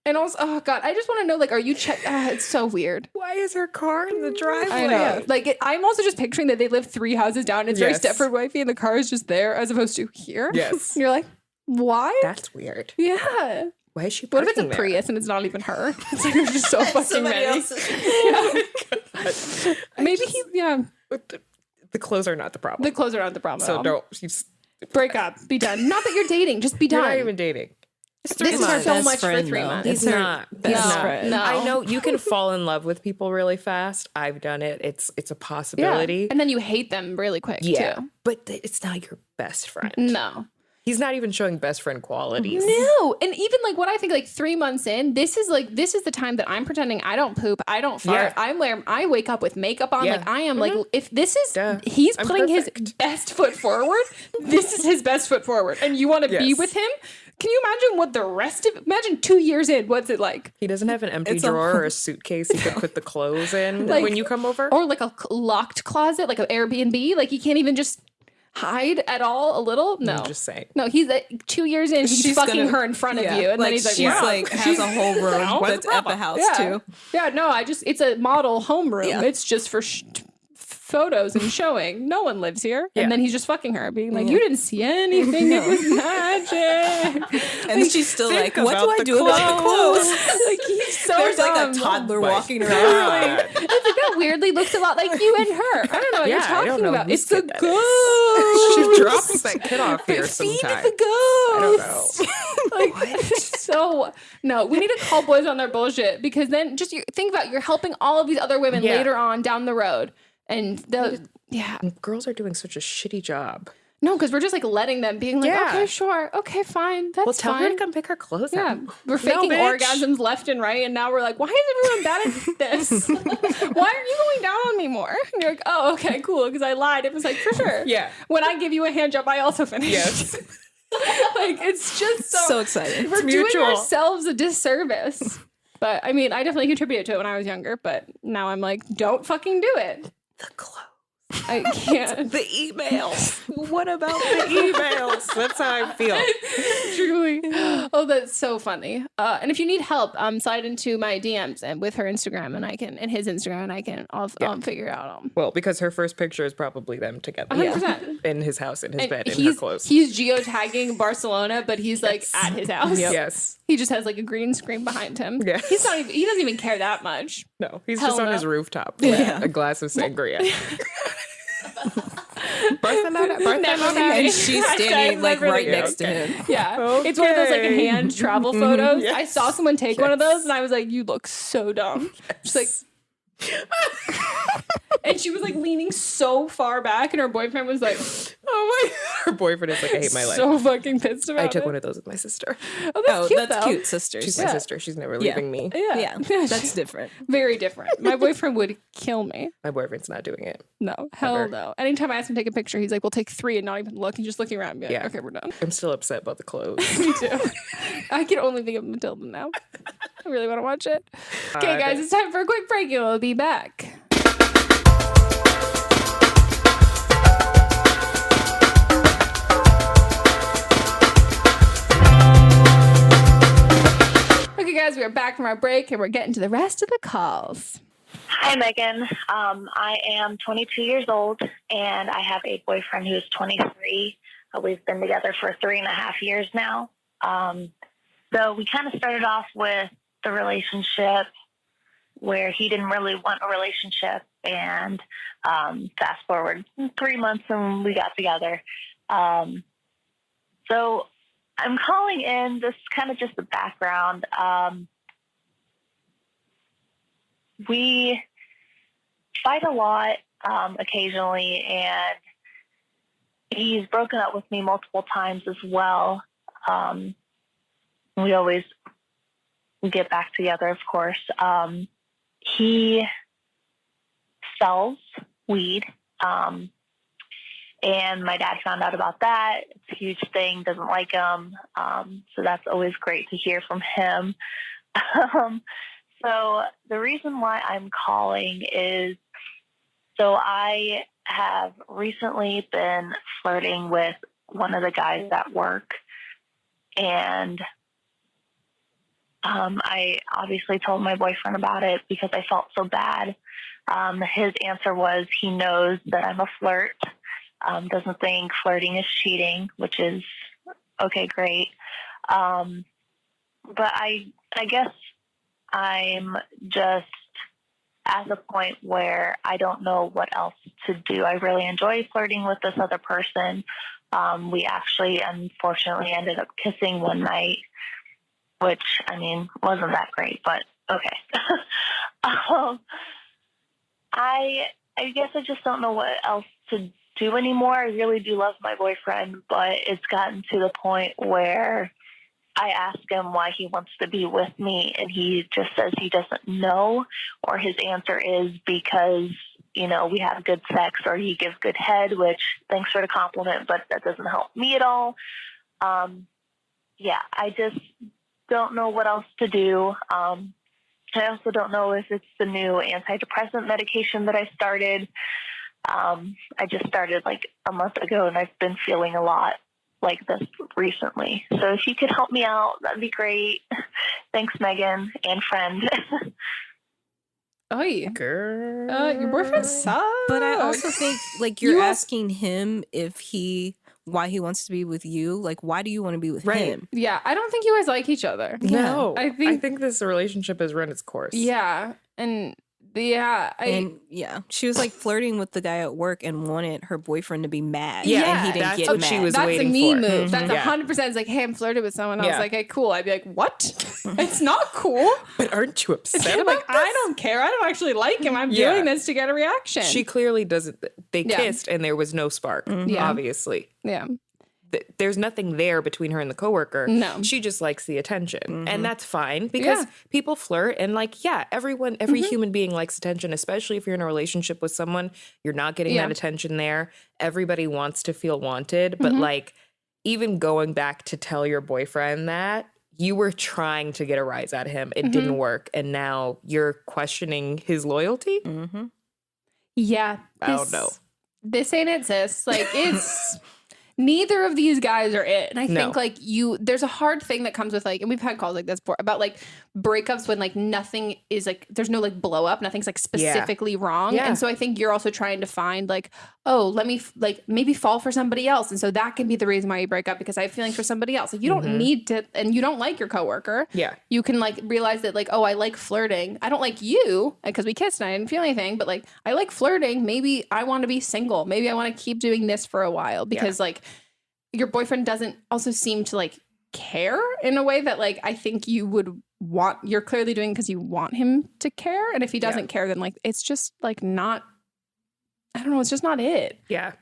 And also, oh god, I just want to know, like, are you it's so weird. Why is her car in the driveway? I know. Like, I'm also just picturing that they live 3 houses down. It's very Yes. Stepford wifey, and the car is just there as opposed to here. Yes. And you're like, why? That's weird. Yeah. Why is she What if it's a parking there? Prius and it's not even her? It's like there's just so fucking many. Maybe The clothes are not the problem. the clothes are not the problem. So at all. don't. break up, be done. Not that you're dating, just be You're done. not even dating. This is so much for 3 months. He's not. best friend. No. I know you can fall in love with people really fast. I've done it. It's a possibility. And then you hate them really quick too. But it's not your best friend. No. He's not even showing best friend qualities. No. And even like what I think like 3 months in, this is the time that I'm pretending I don't poop, I don't fart. Yeah. I wake up with makeup on. Yeah. Like I am like, if this is he's I'm putting perfect. his best foot forward, this is his best foot forward. And you want to be Yes. with him? Can you imagine what the rest of imagine 2 years in, what's it like? He doesn't have an empty It's a- drawer or a suitcase he could put the clothes in Like- when you come over. Or like a locked closet, like an Airbnb. Like he can't even just hide at all a little. No. I'm just saying. No, he's like 2 years in, he's She's fucking gonna- her in front of yeah, you. And like, then he's like, she's wow. like has a whole room that's at the house too. Yeah, no, it's a model home room. Yeah. It's just for photos and showing. No one lives here. Yeah. And then he's just fucking her, being like, you didn't see anything. It was magic. And she's still like, think what do about I the do about the clothes? Like, he's so There's like dumb. a toddler my walking around. God. It's like that weirdly looks a lot like you and her. I don't know what Yeah, you're I don't talking know about. whose It's the kid that ghost. She drops that kid off here Feed sometime. the ghost. I don't know. Like, so no, we need to call boys on their bullshit because then just think about you're helping all of these other women Yeah. later on down the road, and Girls are doing such a shitty job. no, because we're just like letting them being like, Yeah. okay, sure, okay, fine, that's Well, tell her fine. to come pick her clothes Yeah, up. we're faking bitch. orgasms left and right, and now we're like, why is everyone bad at this? Why are you going down on me more? And you're like, oh, okay, cool, because I lied. It was like, for sure. Yeah. When I give you a hand job, I also finish. Yes. Like, it's just So excited. We're mutual. doing ourselves a disservice. But I mean, I definitely contributed to it when I was younger, but now I'm like, don't fucking do it. The clothes. I can't. The emails. What about the emails? That's how I feel. Truly. Oh, that's so funny. And if you need help, slide into my DMs and with her Instagram and his Instagram, and I'll figure it out. Well, because her first picture is probably them together. 100%. In his house, in his And bed, in her clothes. he's geotagging Barcelona, but he's like at his house. Yes. He just has like a green screen behind him. Yes. He doesn't even care that much. No, he's Hell just on no. his rooftop with a glass of sangria. Barcelona. And she's standing like right Hashtag next to him. Yeah. It's one of those like Okay. hand travel photos. Yes. I saw someone take one of those and I was like, you look so dumb. Just like, And she was like leaning so far back, and her boyfriend was like, oh my, her boyfriend is like, I hate my life. So fucking pissed about it. I took one of those with my sister. Oh, that's cute, that's though. cute, sisters. She's my sister. She's never leaving me. Yeah. That's different. Very different. My boyfriend would kill me. My boyfriend's not doing it. No, hell Ever. no. Anytime I ask him to take a picture, he's like, we'll take 3 and not even look. He's just looking around and be like, okay, we're done. I'm still upset about the clothes. Me too. I can only think of Matilda now. I really want to watch it. Okay, guys, it's time for a quick break and we'll be back. Okay, guys, we are back from our break and we're getting to the rest of the calls. Hi, Megan. I am 22 years old and I have a boyfriend who's 23. We've been together for 3.5 years now. So we kind of started off with the relationship where he didn't really want a relationship, and fast forward 3 months and we got together. So I'm calling in, this kind of just the background. We fight a lot occasionally, and he's broken up with me multiple times as well. We always get back together, of course. He sells weed, and my dad found out about that. It's a huge thing, doesn't like him. So that's always great to hear from him. So the reason why I'm calling is, so I have recently been flirting with one of the guys at work, and I obviously told my boyfriend about it because I felt so bad. His answer was he knows that I'm a flirt, doesn't think flirting is cheating, which is okay, great. But I guess I'm just at the point where I don't know what else to do. I really enjoy flirting with this other person. We actually, unfortunately, ended up kissing one night, which, I mean, wasn't that great, but okay. I guess I just don't know what else to do anymore. I really do love my boyfriend, but it's gotten to the point where I ask him why he wants to be with me, and he just says he doesn't know, or his answer is because, you know, we have good sex or he gives good head, which, thanks for the compliment, but that doesn't help me at all. Yeah, I just don't know what else to do. I also don't know if it's the new antidepressant medication that I started. I just started like a month ago, and I've been feeling a lot like this recently. So if you could help me out, that'd be great. Thanks, Megan and friend. Oh, yeah. Girl. Your boyfriend sucks. But I also think, like, you're asking him why he wants to be with you. Like, why do you want to be with him? Yeah, I don't think you guys like each other. No, I think this relationship has run its course. Yeah, and she was like flirting with the guy at work and wanted her boyfriend to be mad. Yeah, and he didn't that's get what mad. she was that's waiting a me for. move. Mm-hmm. That's 100%. It's like, hey, I'm flirting with someone. I was Yeah. like, hey, cool. I'd be like, what? It's not cool. But aren't you upset? I'm about like, I don't care. I don't actually like him. I'm Yeah. doing this to get a reaction. She clearly doesn't. They Yeah. kissed and there was no spark. Yeah. Obviously. Yeah. There's nothing there between her and the coworker. No. She just likes the attention. Mm-hmm. And that's fine because people flirt and like, yeah, every Mm-hmm. human being likes attention, especially if you're in a relationship with someone, you're not getting that attention there. Everybody wants to feel wanted. But Mm-hmm. like, even going back to tell your boyfriend that you were trying to get a rise out of him, it didn't work. And now you're questioning his loyalty. Mm-hmm. Yeah. I don't know. This ain't it, sis. Like, it's... Neither of these guys are it. And I think like there's a hard thing that comes with like, and we've had calls like this before about like breakups when like nothing is like, there's no like blow up, nothing's like specifically wrong. Yeah. And so I think you're also trying to find like, oh, let me like maybe fall for somebody else. And so that can be the reason why you break up, because I have feelings for somebody else. Like you don't need to, and you don't like your coworker. Yeah. You can like realize that like, oh, I like flirting. I don't like you because we kissed and I didn't feel anything, but like I like flirting. Maybe I want to be single. Maybe I want to keep doing this for a while because like, your boyfriend doesn't also seem to like care in a way that like I think you would want. You're clearly doing because you want him to care, and if he doesn't care, then like it's just like not. I don't know. It's just not it. Yeah.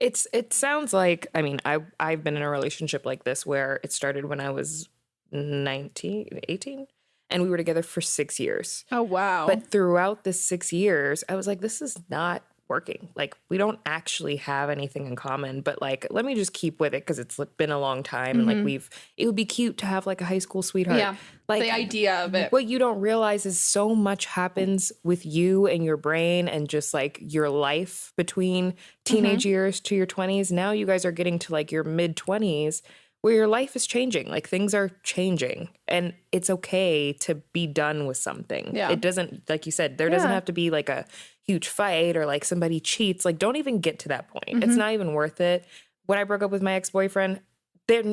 It sounds like, I mean, I've been in a relationship like this where it started when I was 18, and we were together for 6 years. Oh, wow. But throughout the 6 years, I was like, this is not working. Like, we don't actually have anything in common, but like, let me just keep with it because it's been a long time. And like, it would be cute to have like a high school sweetheart. Yeah. Like the idea of it. What you don't realize is so much happens with you and your brain and just like your life between teenage years to your 20s. Now you guys are getting to like your mid 20s where your life is changing. Like things are changing and it's okay to be done with something. Yeah. It doesn't, like you said, there doesn't have to be like a huge fight or like somebody cheats. Like don't even get to that point. It's not even worth it. When I broke up with my ex-boyfriend,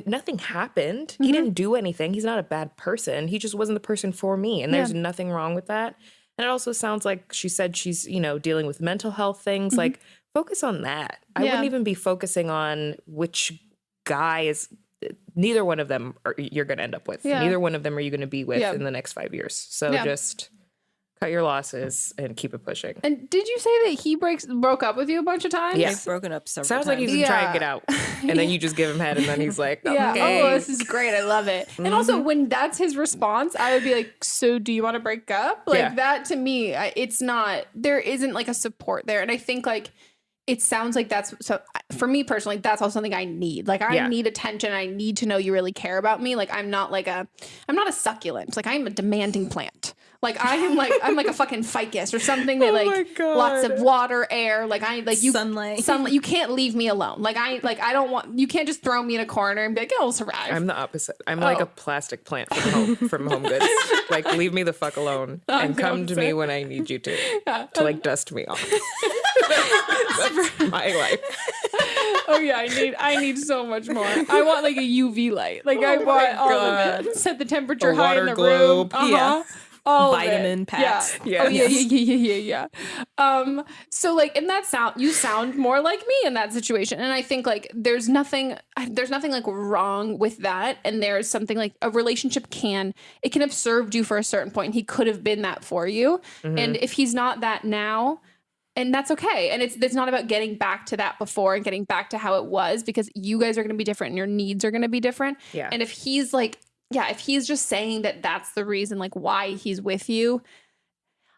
nothing happened. He didn't do anything. He's not a bad person. He just wasn't the person for me. And there's nothing wrong with that. And it also sounds like she said she's, you know, dealing with mental health things. Like focus on that. I wouldn't even be focusing on which guy is, neither one of them you're going to end up with. Yeah. Neither one of them are you going to be with in the next 5 years. So just cut your losses and keep it pushing. And did you say that he broke up with you a bunch of times? Yeah. They've broken up several Sounds times. like he's trying to get out. And then you just give him head and then he's like, okay. Oh, this is great. I love it. And also when that's his response, I would be like, so do you want to break up? Like that to me, it's not, there isn't like a support there. And I think like, it sounds like that's, so for me personally, that's also something I need. Like I need attention. I need to know you really care about me. Like I'm not a succulent. Like I'm a demanding plant. Like I'm like a fucking ficus or something that like lots of water, air. Like you sunlight. You can't leave me alone. Like I don't want, you can't just throw me in a corner and be like, I'll survive. I'm the opposite. I'm like a plastic plant from Home Goods. Like leave me the fuck alone and come to me when I need you to like dust me off. That's my life. Oh yeah, I need so much more. I want like a UV light. Like I want all of it. Set the temperature high in the room. Yeah. All vitamin packs. Yeah. Oh yeah. So like in that sound, you sound more like me in that situation, and I think like there's nothing like wrong with that, and there's something like a relationship can have served you for a certain point, and he could have been that for you, and if he's not that now. And that's okay. And it's not about getting back to that before and getting back to how it was, because you guys are going to be different and your needs are going to be different. Yeah. And if he's like, if he's just saying that that's the reason, like why he's with you,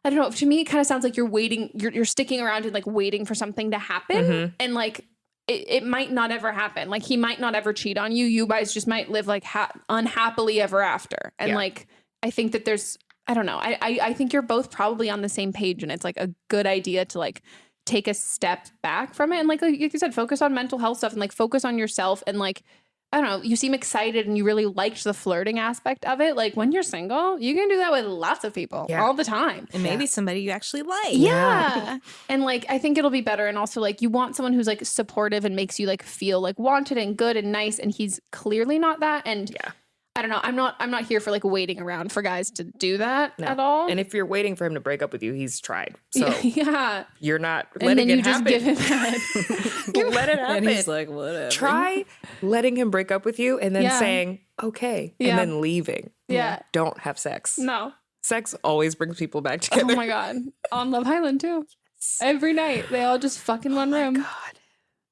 I don't know. To me, it kind of sounds like you're waiting, you're sticking around and like waiting for something to happen. And like, it might not ever happen. Like he might not ever cheat on you. You guys just might live like unhappily ever after. And like, I think that I don't know. I think you're both probably on the same page, and it's like a good idea to like take a step back from it. And like you said, focus on mental health stuff and like focus on yourself. And like, I don't know, you seem excited and you really liked the flirting aspect of it. Like when you're single, you can do that with lots of people all the time. And maybe somebody you actually like. Yeah. And like, I think it'll be better. And also like you want someone who's like supportive and makes you like feel like wanted and good and nice. And he's clearly not that. And I don't know. I'm not here for like waiting around for guys to do that at all. And if you're waiting for him to break up with you, he's tried. So you're not and letting then you it just happen. give him head. Let it happen. And he's like, whatever. Try letting him break up with you and then saying, okay, and then leaving. Yeah. Don't have sex. No. Sex always brings people back together. Oh my God. On Love Island too. Every night they all just fuck in one room. God.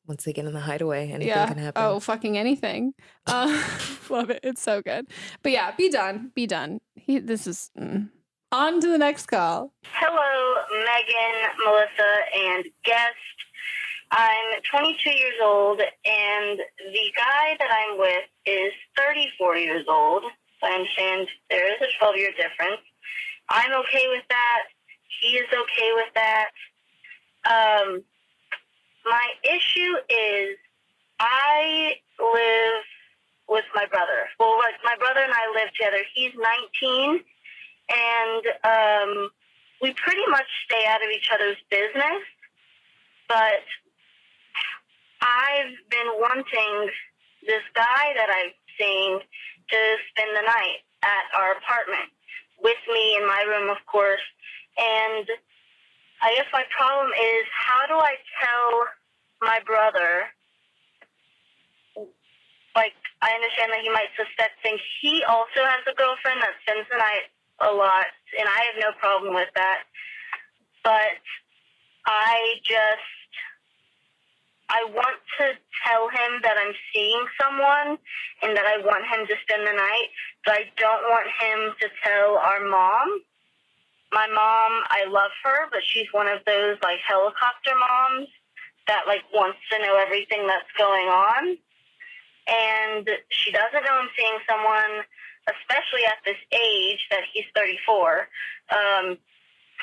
Once they get in the hideaway, anything can happen. Oh, fucking anything. Love it. It's so good. But yeah, be done. Be done. This is on to the next call. Hello, Megan, Melissa, and guest. I'm 22 years old, and the guy that I'm with is 34 years old. So I understand there is a 12-year difference. I'm okay with that. He is okay with that. My issue is I live with my brother. Well, my brother and I live together. He's 19, and we pretty much stay out of each other's business. But I've been wanting this guy that I've seen to spend the night at our apartment with me in my room, of course. And I guess my problem is, how do I tell my brother, like, I understand that he might suspect things. He also has a girlfriend that spends the night a lot, and I have no problem with that. But I want to tell him that I'm seeing someone and that I want him to spend the night, but I don't want him to tell our mom. My mom, I love her, but she's one of those, like, helicopter moms that, like, wants to know everything that's going on. And she doesn't know I'm seeing someone, especially at this age that he's 34. And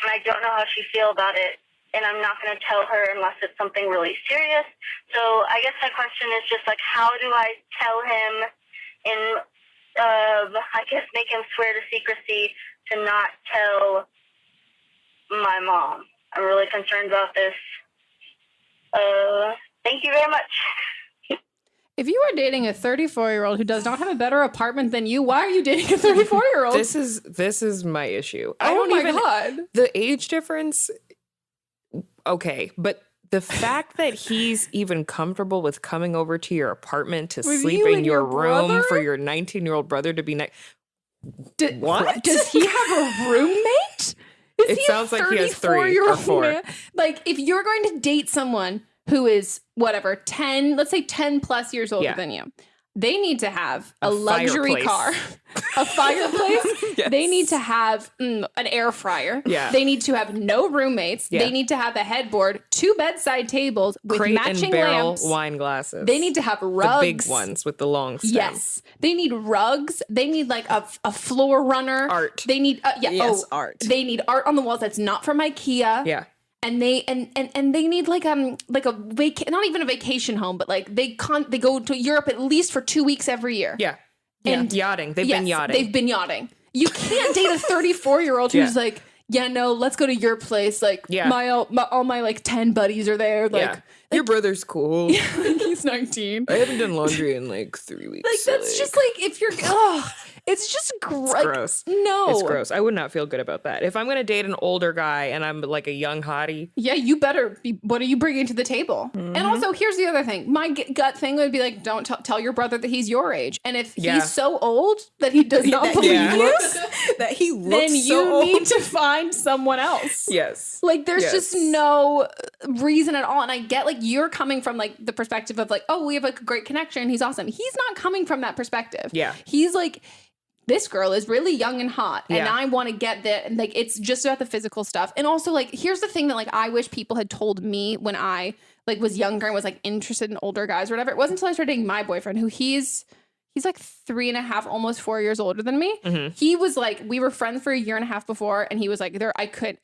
I don't know how she'd feel about it. And I'm not going to tell her unless it's something really serious. So I guess my question is just, like, how do I tell him and, I guess, make him swear to secrecy to not tell my mom? I'm really concerned about this. Thank you very much. If you are dating a 34-year-old who does not have a better apartment than you, why are you dating a 34-year-old? This is my issue. Oh my God. The age difference, okay, but the fact that he's even comfortable with coming over to your apartment to With sleep you in and your your room brother? for your 19-year-old brother to be next. What? Does he have a roommate? It sounds like he has 3 or 4. Man? Like, if you're going to date someone who is, whatever, 10, let's say 10 plus years older than you, they need to have a luxury car, a fireplace. Yes. They need to have an air fryer. Yeah. They need to have no roommates. Yeah. They need to have a headboard, 2 bedside tables with Crate matching and barrel lamps. wine glasses. They need to have rugs. The big ones with the long stem. Yes. They need rugs. They need like a floor runner. Art. They need art. They need art on the walls that's not from IKEA. Yeah. And they and they need like a not even a vacation home, but like they go to Europe at least for 2 weeks every year. Yeah. And yachting. They've been yachting. They've been yachting. You can't date a 34-year-old who's like, yeah, no, let's go to your place. Like, all my like 10 buddies are there. Like, your brother's cool. He's 19. I haven't done laundry in like 3 weeks. Like, that's just like, if you're, it's just gross. No. It's gross. I would not feel good about that. If I'm going to date an older guy and I'm like a young hottie. Yeah, you better be, what are you bringing to the table? Mm-hmm. And also, here's the other thing. My gut thing would be like, don't tell your brother that he's your age. And if he's so old that he does not believe you, that he looks then you so old. need to find someone else. Yes. Like, there's just no reason at all. And I get, like, you're coming from, like, the perspective of, like, oh, we have a great connection. He's awesome. He's not coming from that perspective. Yeah. He's like, this girl is really young and hot, and I want to get that. And, like, it's just about the physical stuff. And also, like, here's the thing that, like, I wish people had told me when I, like, was younger and was, like, interested in older guys or whatever. It wasn't until I started dating my boyfriend, who he's like 3.5, almost 4 years older than me. Mm-hmm. He was like, we were friends for 1.5 years before, and he was like,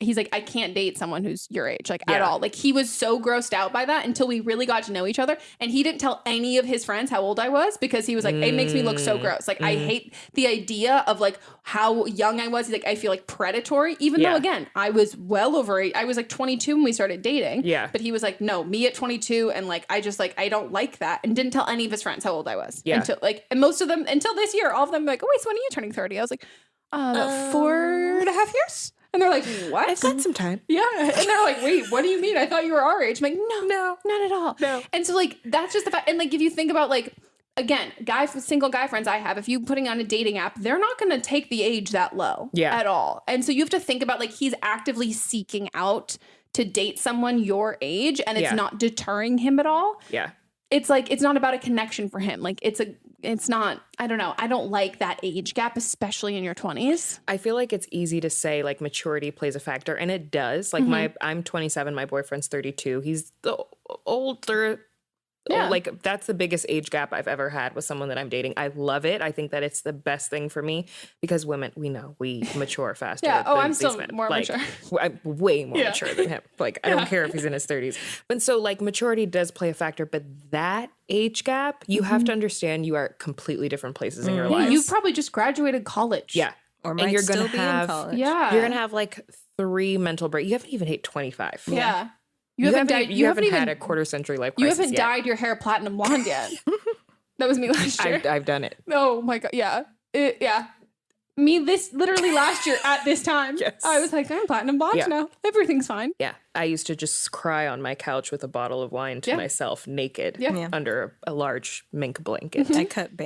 he's like, I can't date someone who's your age, like, at all. Like, he was so grossed out by that until we really got to know each other. And he didn't tell any of his friends how old I was, because he was like, it makes me look so gross. Like, I hate the idea of, like, how young I was. He's like, I feel like predatory, even though, again, I was well over it. I was like 22 when we started dating. Yeah. But he was like, no, me at 22. And, like, I just, like, I don't like that. And didn't tell any of his friends how old I was. Yeah. Until, like, and most of them, until this year, all of them were like, oh, wait, so when are you turning 30? I was like, about 4.5 years. And they're like, what? I've got some time. Yeah. And they're like, wait, what do you mean? I thought you were our age. I'm like, no, not at all. No. And so, like, that's just the fact. And, like, if you think about, like, again, single guy friends I have, if you putting on a dating app, they're not going to take the age that low at all. And so you have to think about, like, he's actively seeking out to date someone your age, and it's not deterring him at all. Yeah. It's like, it's not about a connection for him. Like, it's not, I don't know. I don't like that age gap, especially in your 20s. I feel like it's easy to say, like, maturity plays a factor, and it does. Like, I'm 27, my boyfriend's 32. He's the older. Yeah. Like, that's the biggest age gap I've ever had with someone that I'm dating. I love it. I think that it's the best thing for me, because women, we know, we mature faster. Yeah. Oh, than I'm these still men. more like, mature. I'm way more mature than him. Like, I don't care if he's in his 30s. But so, like, maturity does play a factor, but that age gap, you have to understand you are completely different places in your Yeah, lives. you probably just graduated college. Yeah. Or might you're still gonna be have, in college. Yeah. You're going to have, like, 3 mental breaks. You haven't even hit 25. Yeah. You haven't even had a quarter century life You crisis haven't yet. dyed your hair platinum blonde yet. That was me last year. I've done it. Oh my God. Yeah. Me this literally last year at this time. Yes. I was like, I'm platinum blonde now. Everything's fine. Yeah. I used to just cry on my couch with a bottle of wine to myself naked under a large mink blanket. I had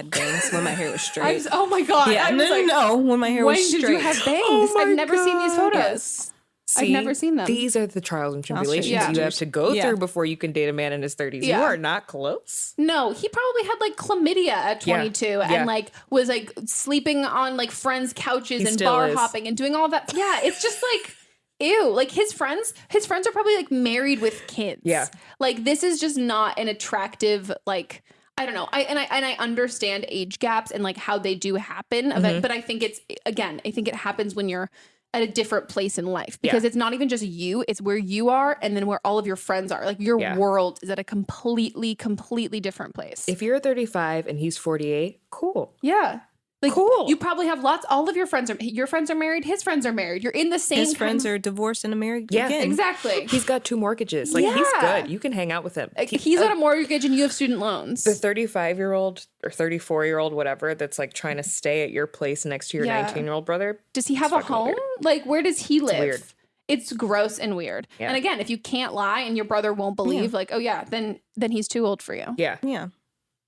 bangs when my hair was straight. Oh my God. Yeah, I was no, when my hair was when straight. did you have bangs? Oh my I've never seen these photos. Yes. I've never seen them. These are the trials and tribulations you you have to go Yeah. through before you can date a man in his 30s. Yeah. You are not close. No, he probably had like chlamydia at 22 and like was like sleeping on like friends' couches and still bar is. hopping and doing all that. Yeah, it's just like ew. Like his friends are probably like married with kids. Yeah. Like this is just not an attractive like I don't know. I understand age gaps and like how they do happen, but I think I think it happens when you're at a different place in life because it's not even just you, it's where you are and then where all of your friends are. Like your world is at a completely different place. If you're 35 and he's 48, cool. Yeah. Like, cool. You probably have all of your friends are married, his friends are married. You're in the same His friends are divorced and married again. Exactly. He's got 2 mortgages. Like he's good. You can hang out with him. He's got a mortgage and you have student loans. The 35-year-old or 34-year-old, whatever, that's like trying to stay at your place next to your 19-year-old brother. Does he have a home? Weird. Like where does he live? Weird. It's gross and weird. Yeah. And again, if you can't lie and your brother won't believe, like, oh yeah, then he's too old for you. Yeah. Yeah.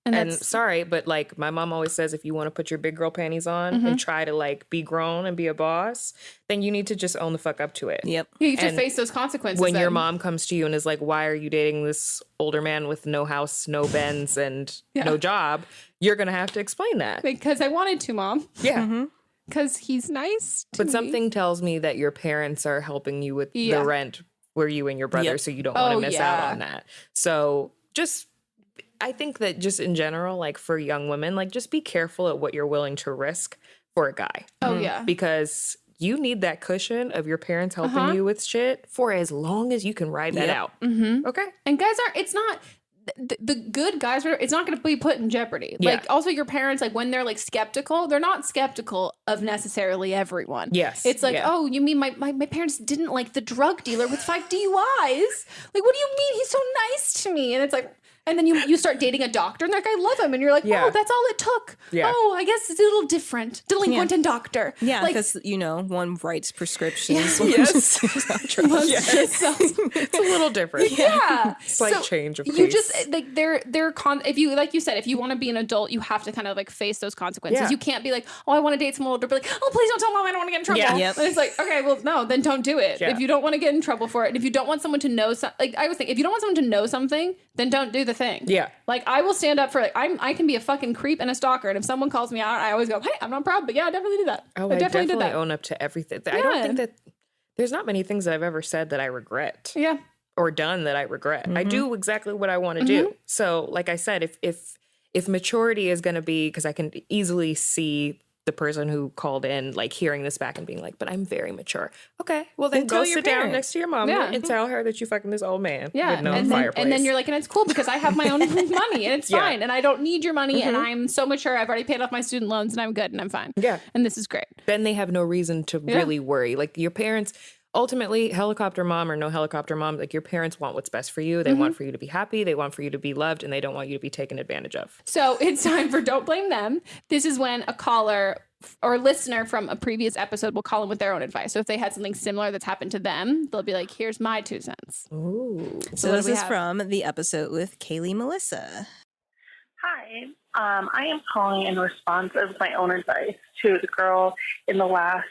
And sorry, but like my mom always says, if you want to put your big girl panties on and try to like be grown and be a boss, then you need to just own the fuck up to it. Yep. You need to face those consequences. When your mom comes to you and is like, why are you dating this older man with no house, no Benz, and no job? You're going to have to explain that. Because I wanted to, Mom. Yeah. Because he's nice to But me. something tells me that your parents are helping you with the rent where you and your brother, so you don't want to miss out on that. So just... I think that just in general, like for young women, like just be careful at what you're willing to risk for a guy. Oh, yeah. Because you need that cushion of your parents helping you with shit for as long as you can ride that out. Okay? And guys it's not... The good guys, it's not going to be put in jeopardy. Like, also your parents, like, when they're, like, skeptical, they're not skeptical of necessarily everyone. Yes. It's like, oh, you mean my parents didn't like the drug dealer with 5 DUIs? Like, what do you mean? He's so nice to me. And it's like... And then you start dating a doctor and they're like, I love him. And you're like, oh, that's all it took. Yeah. Oh, I guess it's a little different. Delinquent and doctor. Yeah, because, one writes prescriptions. Yes. It's a little different. Yeah. Slight change of pace. You just, like, if you, like you said, if you want to be an adult, you have to kind of, like, face those consequences. Yeah. You can't be like, oh, I want to date someone older. But like, oh, please don't tell Mom I don't want to get in trouble. Yeah. Yep. And it's like, okay, well, no, then don't do it. Yeah. If you don't want to get in trouble for it, and if you don't want someone to know, like, I always think, if you don't want someone to know something, then don't do the thing. Yeah. Like, I will stand up for, like, I can be a fucking creep and a stalker. And if someone calls me out, I always go, hey, I'm not proud, but yeah, I definitely did that. Oh, I definitely did that. own up to everything. I don't think that there's not many things that I've ever said that I regret. Yeah. Or done that I regret. I do exactly what I want to do. So, like I said, if maturity is going to be, because I can easily see the person who called in, like, hearing this back and being like, but I'm very mature. Okay, well, then go sit down next to your mom and tell her that you fucking this old man with no fireplace. And then you're like, and it's cool because I have my own money and it's fine. And I don't need your money and I'm so mature. I've already paid off my student loans and I'm good and I'm fine. Yeah. And this is great. Then they have no reason to really worry. Like, your parents... Ultimately, helicopter mom or no helicopter mom, like, your parents want what's best for you. They want for you to be happy. They want for you to be loved, and they don't want you to be taken advantage of. So it's time for Don't Blame Them. This is when a caller or listener from a previous episode will call in with their own advice. So if they had something similar that's happened to them, they'll be like, here's my 2 cents. Ooh. So this is from the episode with Kaylee Melissa. Hi. I am calling in response of my own advice to the girl in the last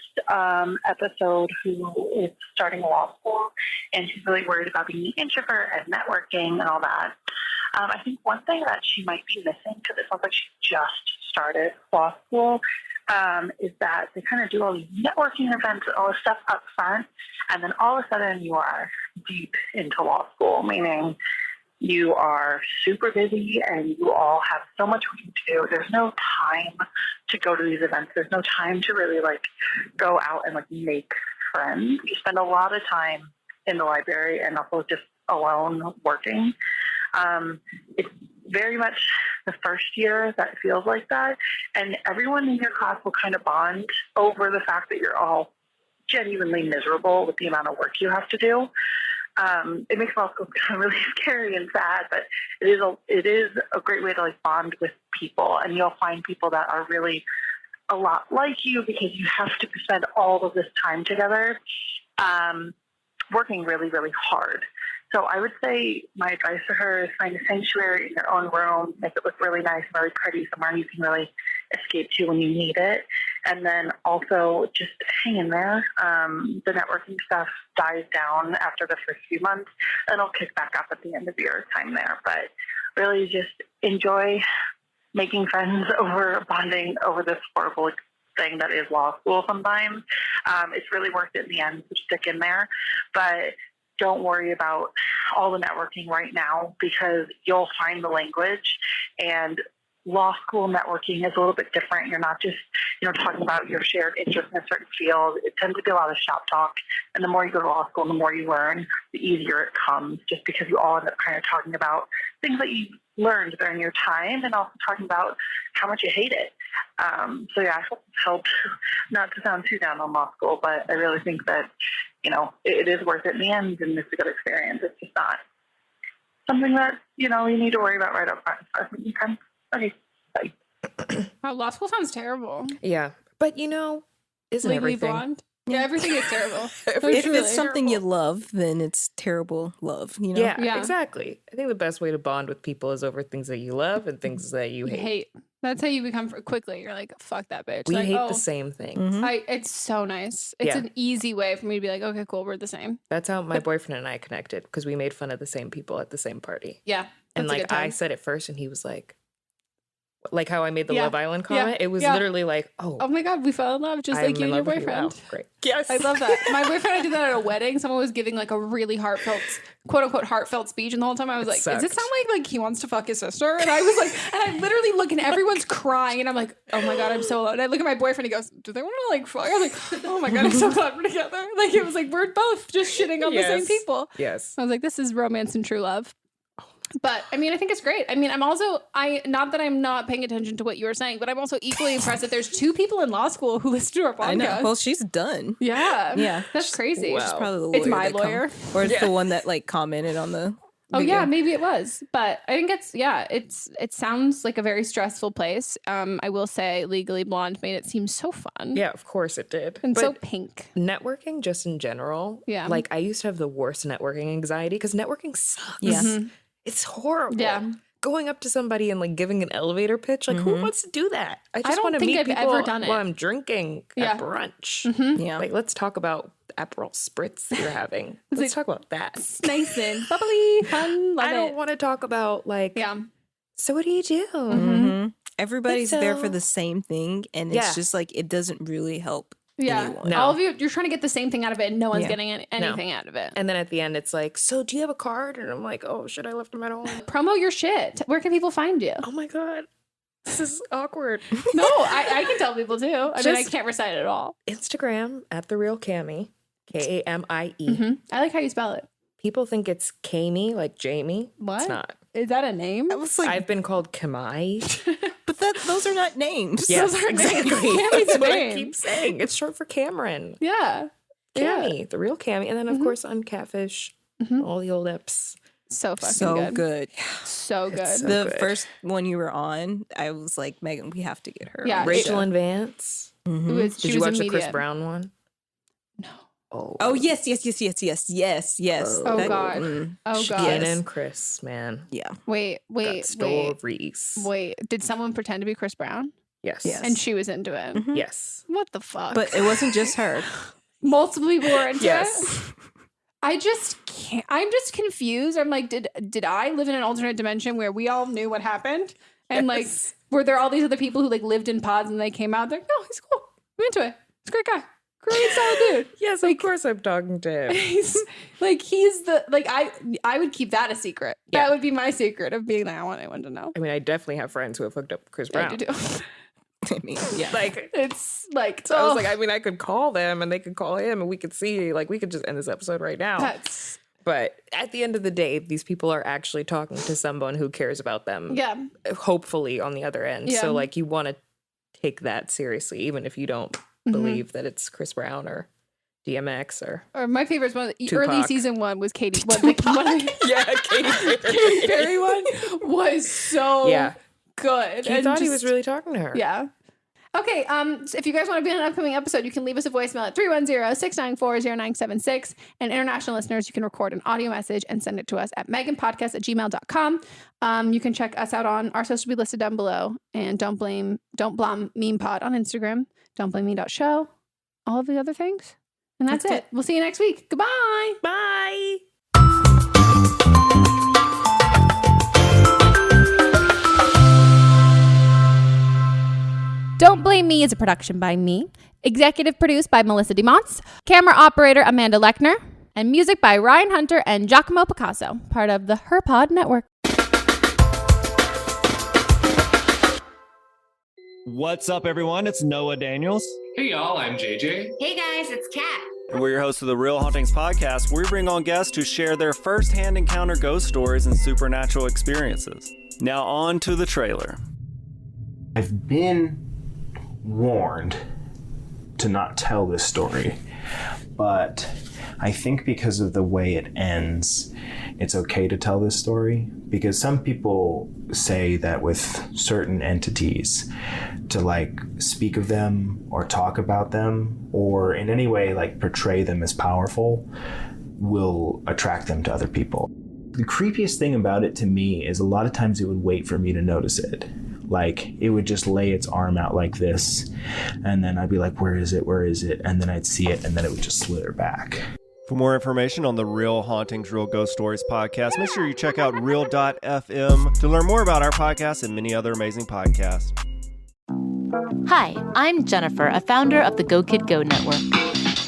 episode who is starting law school, and she's really worried about being an introvert and networking and all that. I think one thing that she might be missing, because it sounds like she just started law school, is that they kind of do all these networking events and all this stuff up front, and then all of a sudden you are deep into law school, meaning you are super busy and you all have so much work to do. There's no time to go to these events. There's no time to really, like, go out and, like, make friends. You spend a lot of time in the library and also just alone working. It's very much the first year that feels like that. And everyone in your class will kind of bond over the fact that you're all genuinely miserable with the amount of work you have to do. It makes law school kind of really scary and sad, but it is a great way to, like, bond with people, and you'll find people that are really a lot like you because you have to spend all of this time together, working really, really hard. So I would say my advice to her is find a sanctuary in your own room, make it look really nice and really pretty, somewhere you can really escape to when you need it. And then also just hang in there. The networking stuff dies down after the first few months, and it'll kick back up at the end of your time there. But really just enjoy making friends over bonding over this horrible thing that is law school sometimes. It's really worth it in the end, so stick in there. But don't worry about all the networking right now because you'll find the language, and law school networking is a little bit different. You're not just, talking about your shared interest in a certain field. It tends to be a lot of shop talk. And the more you go to law school, the more you learn, the easier it comes, just because you all end up kind of talking about things that you learned during your time and also talking about how much you hate it. So yeah, I hope it's helped, not to sound too down on law school, but I really think that, it is worth it in the end and it's a good experience. It's just not something that, you need to worry about right up front. So I think you can. Okay, bye. Wow, law school sounds terrible. Yeah. But, isn't Legally everything? Blonde? Yeah, everything is terrible. If it's something you love, then it's terrible love, Yeah, exactly. I think the best way to bond with people is over things that you love and things that you hate. That's how you become quickly. You're like, fuck that bitch. We like, hate the same things. It's so nice. It's an easy way for me to be like, okay, cool, we're the same. That's how my boyfriend and I connected because we made fun of the same people at the same party. Yeah. And that's a good time. I said it first and he was like how I made the Yeah. Love Island comment. Yeah. It was Yeah. literally like, oh my God, we fell in love just I'm like you in and your love with you. boyfriend. Wow, great. Yes. I love that. My boyfriend, I did that at a wedding. Someone was giving like a really heartfelt, quote unquote, heartfelt speech. And the whole time I was like, does it sound like he wants to fuck his sister? And I was like, and I literally look and everyone's crying. And I'm like, oh my God, I'm so alone. And I look at my boyfriend, he goes, do they want to like fuck? I was like, oh my God, I'm so glad we're together. Like it was like, we're both just shitting on the same people. Yes. I was like, this is romance and true love. But I mean, I think it's great. I mean, not that I'm not paying attention to what you were saying, but I'm also equally impressed that there's 2 people in law school who listen to our podcast. I know. Well, she's done. Yeah. Yeah. That's crazy. She's probably the lawyer. It's my lawyer. Or it's the one that like commented on the Oh video. yeah, maybe it was. But I think it sounds like a very stressful place. I will say Legally Blonde made it seem so fun. Yeah, of course it did. And But so pink. networking just in general. Yeah. Like I used to have the worst networking anxiety because networking sucks. Yeah. Mm-hmm. It's horrible. Yeah. Going up to somebody and like giving an elevator pitch, like who wants to do that? I just don't want to think meet I've people ever done it. while I'm drinking at brunch. Yeah. Like let's talk about Aperol spritz that you're having. Let's talk about that. It's nice and bubbly, fun, love I it. don't want to talk about like Yeah. So what do you do? Mm-hmm. Everybody's there So- for the same thing, and it's just like it doesn't really help anyone. No. All of you're trying to get the same thing out of it and no one's Yeah. getting anything out of it. And then at the end, it's like, so do you have a card? And I'm like, oh, should I left them at home? Promo your shit. Where can people find you? Oh my God. This is awkward. No, I can tell people too. I mean, I Just- can't recite it at all. Instagram at the real Kamie, Kamie. I like how you spell it. People think it's Kamie, like Jamie. What? It's not. Is that a name? I was like, I've been called Kamai. but those are not names. Yes, Those are exactly. names. That's what I name. keep saying. It's short for Cameron. Yeah. Kamie, the real Kamie. And then, of course, I'm Catfish. All the old eps. So fucking So good. good. So good. so The good. first one you were on, I was like, Megan, we have to get her. Yeah, on the Rachel show. and Vance. It was, Did she you was watch the Chris immediate. Brown one? No. Oh yes. Oh God. Oh God. Shannon and Chris, man. Yeah. Wait. Got stories. Wait. Did someone pretend to be Chris Brown? Yes. Yes. And she was into it. Yes. What the fuck? But it wasn't just her. Multiple people were into Yes. it. I just can't. I'm just confused. I'm like, did I live in an alternate dimension where we all knew what happened? And like, were there all these other people who like lived in pods and they came out? They're like, no, he's cool. I'm into it. He's a great guy. Great solid dude. Yes, of course I'm talking to him. He's the like I would keep that a secret. Yeah. That would be my secret of being like, I want anyone to know. I mean, I definitely have friends who have hooked up with Chris Yeah, Brown. I do too. I mean, yeah. Like, It's like so I was like, I mean, I could call them and they could call him and we could see, like, we could just end this episode right now. that's But at the end of the day, these people are actually talking to someone who cares about them. yeah. Hopefully on the other end. Yeah. So, like, you want to take that seriously, even if you don't believe that it's Chris Brown or DMX or Or my favorite one, the Tupac. early season one was Katy. yeah, Katy Perry. Katy Perry one was so Yeah. good. He and thought he just- was really talking to her. Yeah. Okay, so if you guys want to be on an upcoming episode, you can leave us a voicemail at 310-694-0976. And international listeners, you can record an audio message and send it to us at meghanpodcast@gmail.com. You can check us out on our social, be listed down below. And don't blame meme pod on Instagram. Don't blame me.show. All of the other things. And that's it. We'll see you next week. Goodbye. Bye. Don't Blame Me is a production by me. Executive produced by Melissa DeMonts. Camera operator Amanda Lechner. And music by Ryan Hunter and Giacomo Picasso, part of the HerPod Network. What's up, everyone? It's Noah Daniels. Hey, y'all. I'm JJ. Hey, guys. It's Kat. And we're your hosts of the Real Hauntings podcast, where we bring on guests who share their first-hand encounter ghost stories and supernatural experiences. Now on to the trailer. I've been warned to not tell this story, but I think because of the way it ends, it's okay to tell this story, because some people say that with certain entities, to like speak of them or talk about them or in any way like portray them as powerful will attract them to other people. The creepiest thing about it to me is a lot of times it would wait for me to notice it. Like, it would just lay its arm out like this, and then I'd be like, where is it? Where is it? And then I'd see it, and then it would just slither back. For more information on the Real Hauntings, Real Ghost Stories podcast, make sure you check out real.fm to learn more about our podcast and many other amazing podcasts. Hi, I'm Jennifer, a founder of the Go Kid Go network.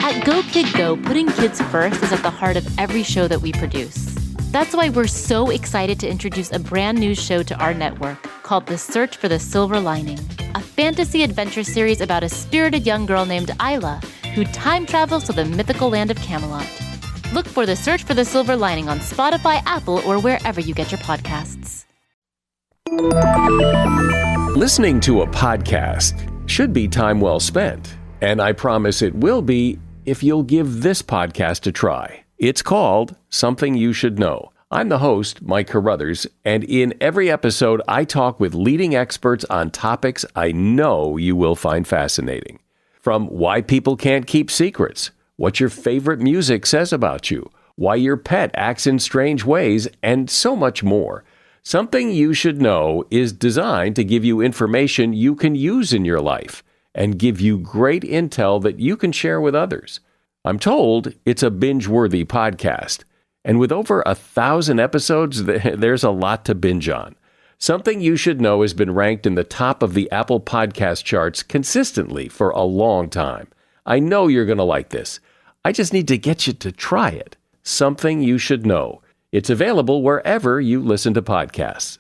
At Go Kid Go, putting kids first is at the heart of every show that we produce. That's why we're so excited to introduce a brand new show to our network called The Search for the Silver Lining, a fantasy adventure series about a spirited young girl named Isla who time travels to the mythical land of Camelot. Look for The Search for the Silver Lining on Spotify, Apple, or wherever you get your podcasts. Listening to a podcast should be time well spent, and I promise it will be if you'll give this podcast a try. It's called Something You Should Know. I'm the host, Mike Carruthers, and in every episode, I talk with leading experts on topics I know you will find fascinating. From why people can't keep secrets, what your favorite music says about you, why your pet acts in strange ways, and so much more. Something You Should Know is designed to give you information you can use in your life and give you great intel that you can share with others. I'm told it's a binge-worthy podcast. And with over 1,000 episodes, there's a lot to binge on. Something You Should Know has been ranked in the top of the Apple Podcast charts consistently for a long time. I know you're going to like this. I just need to get you to try it. Something You Should Know. It's available wherever you listen to podcasts.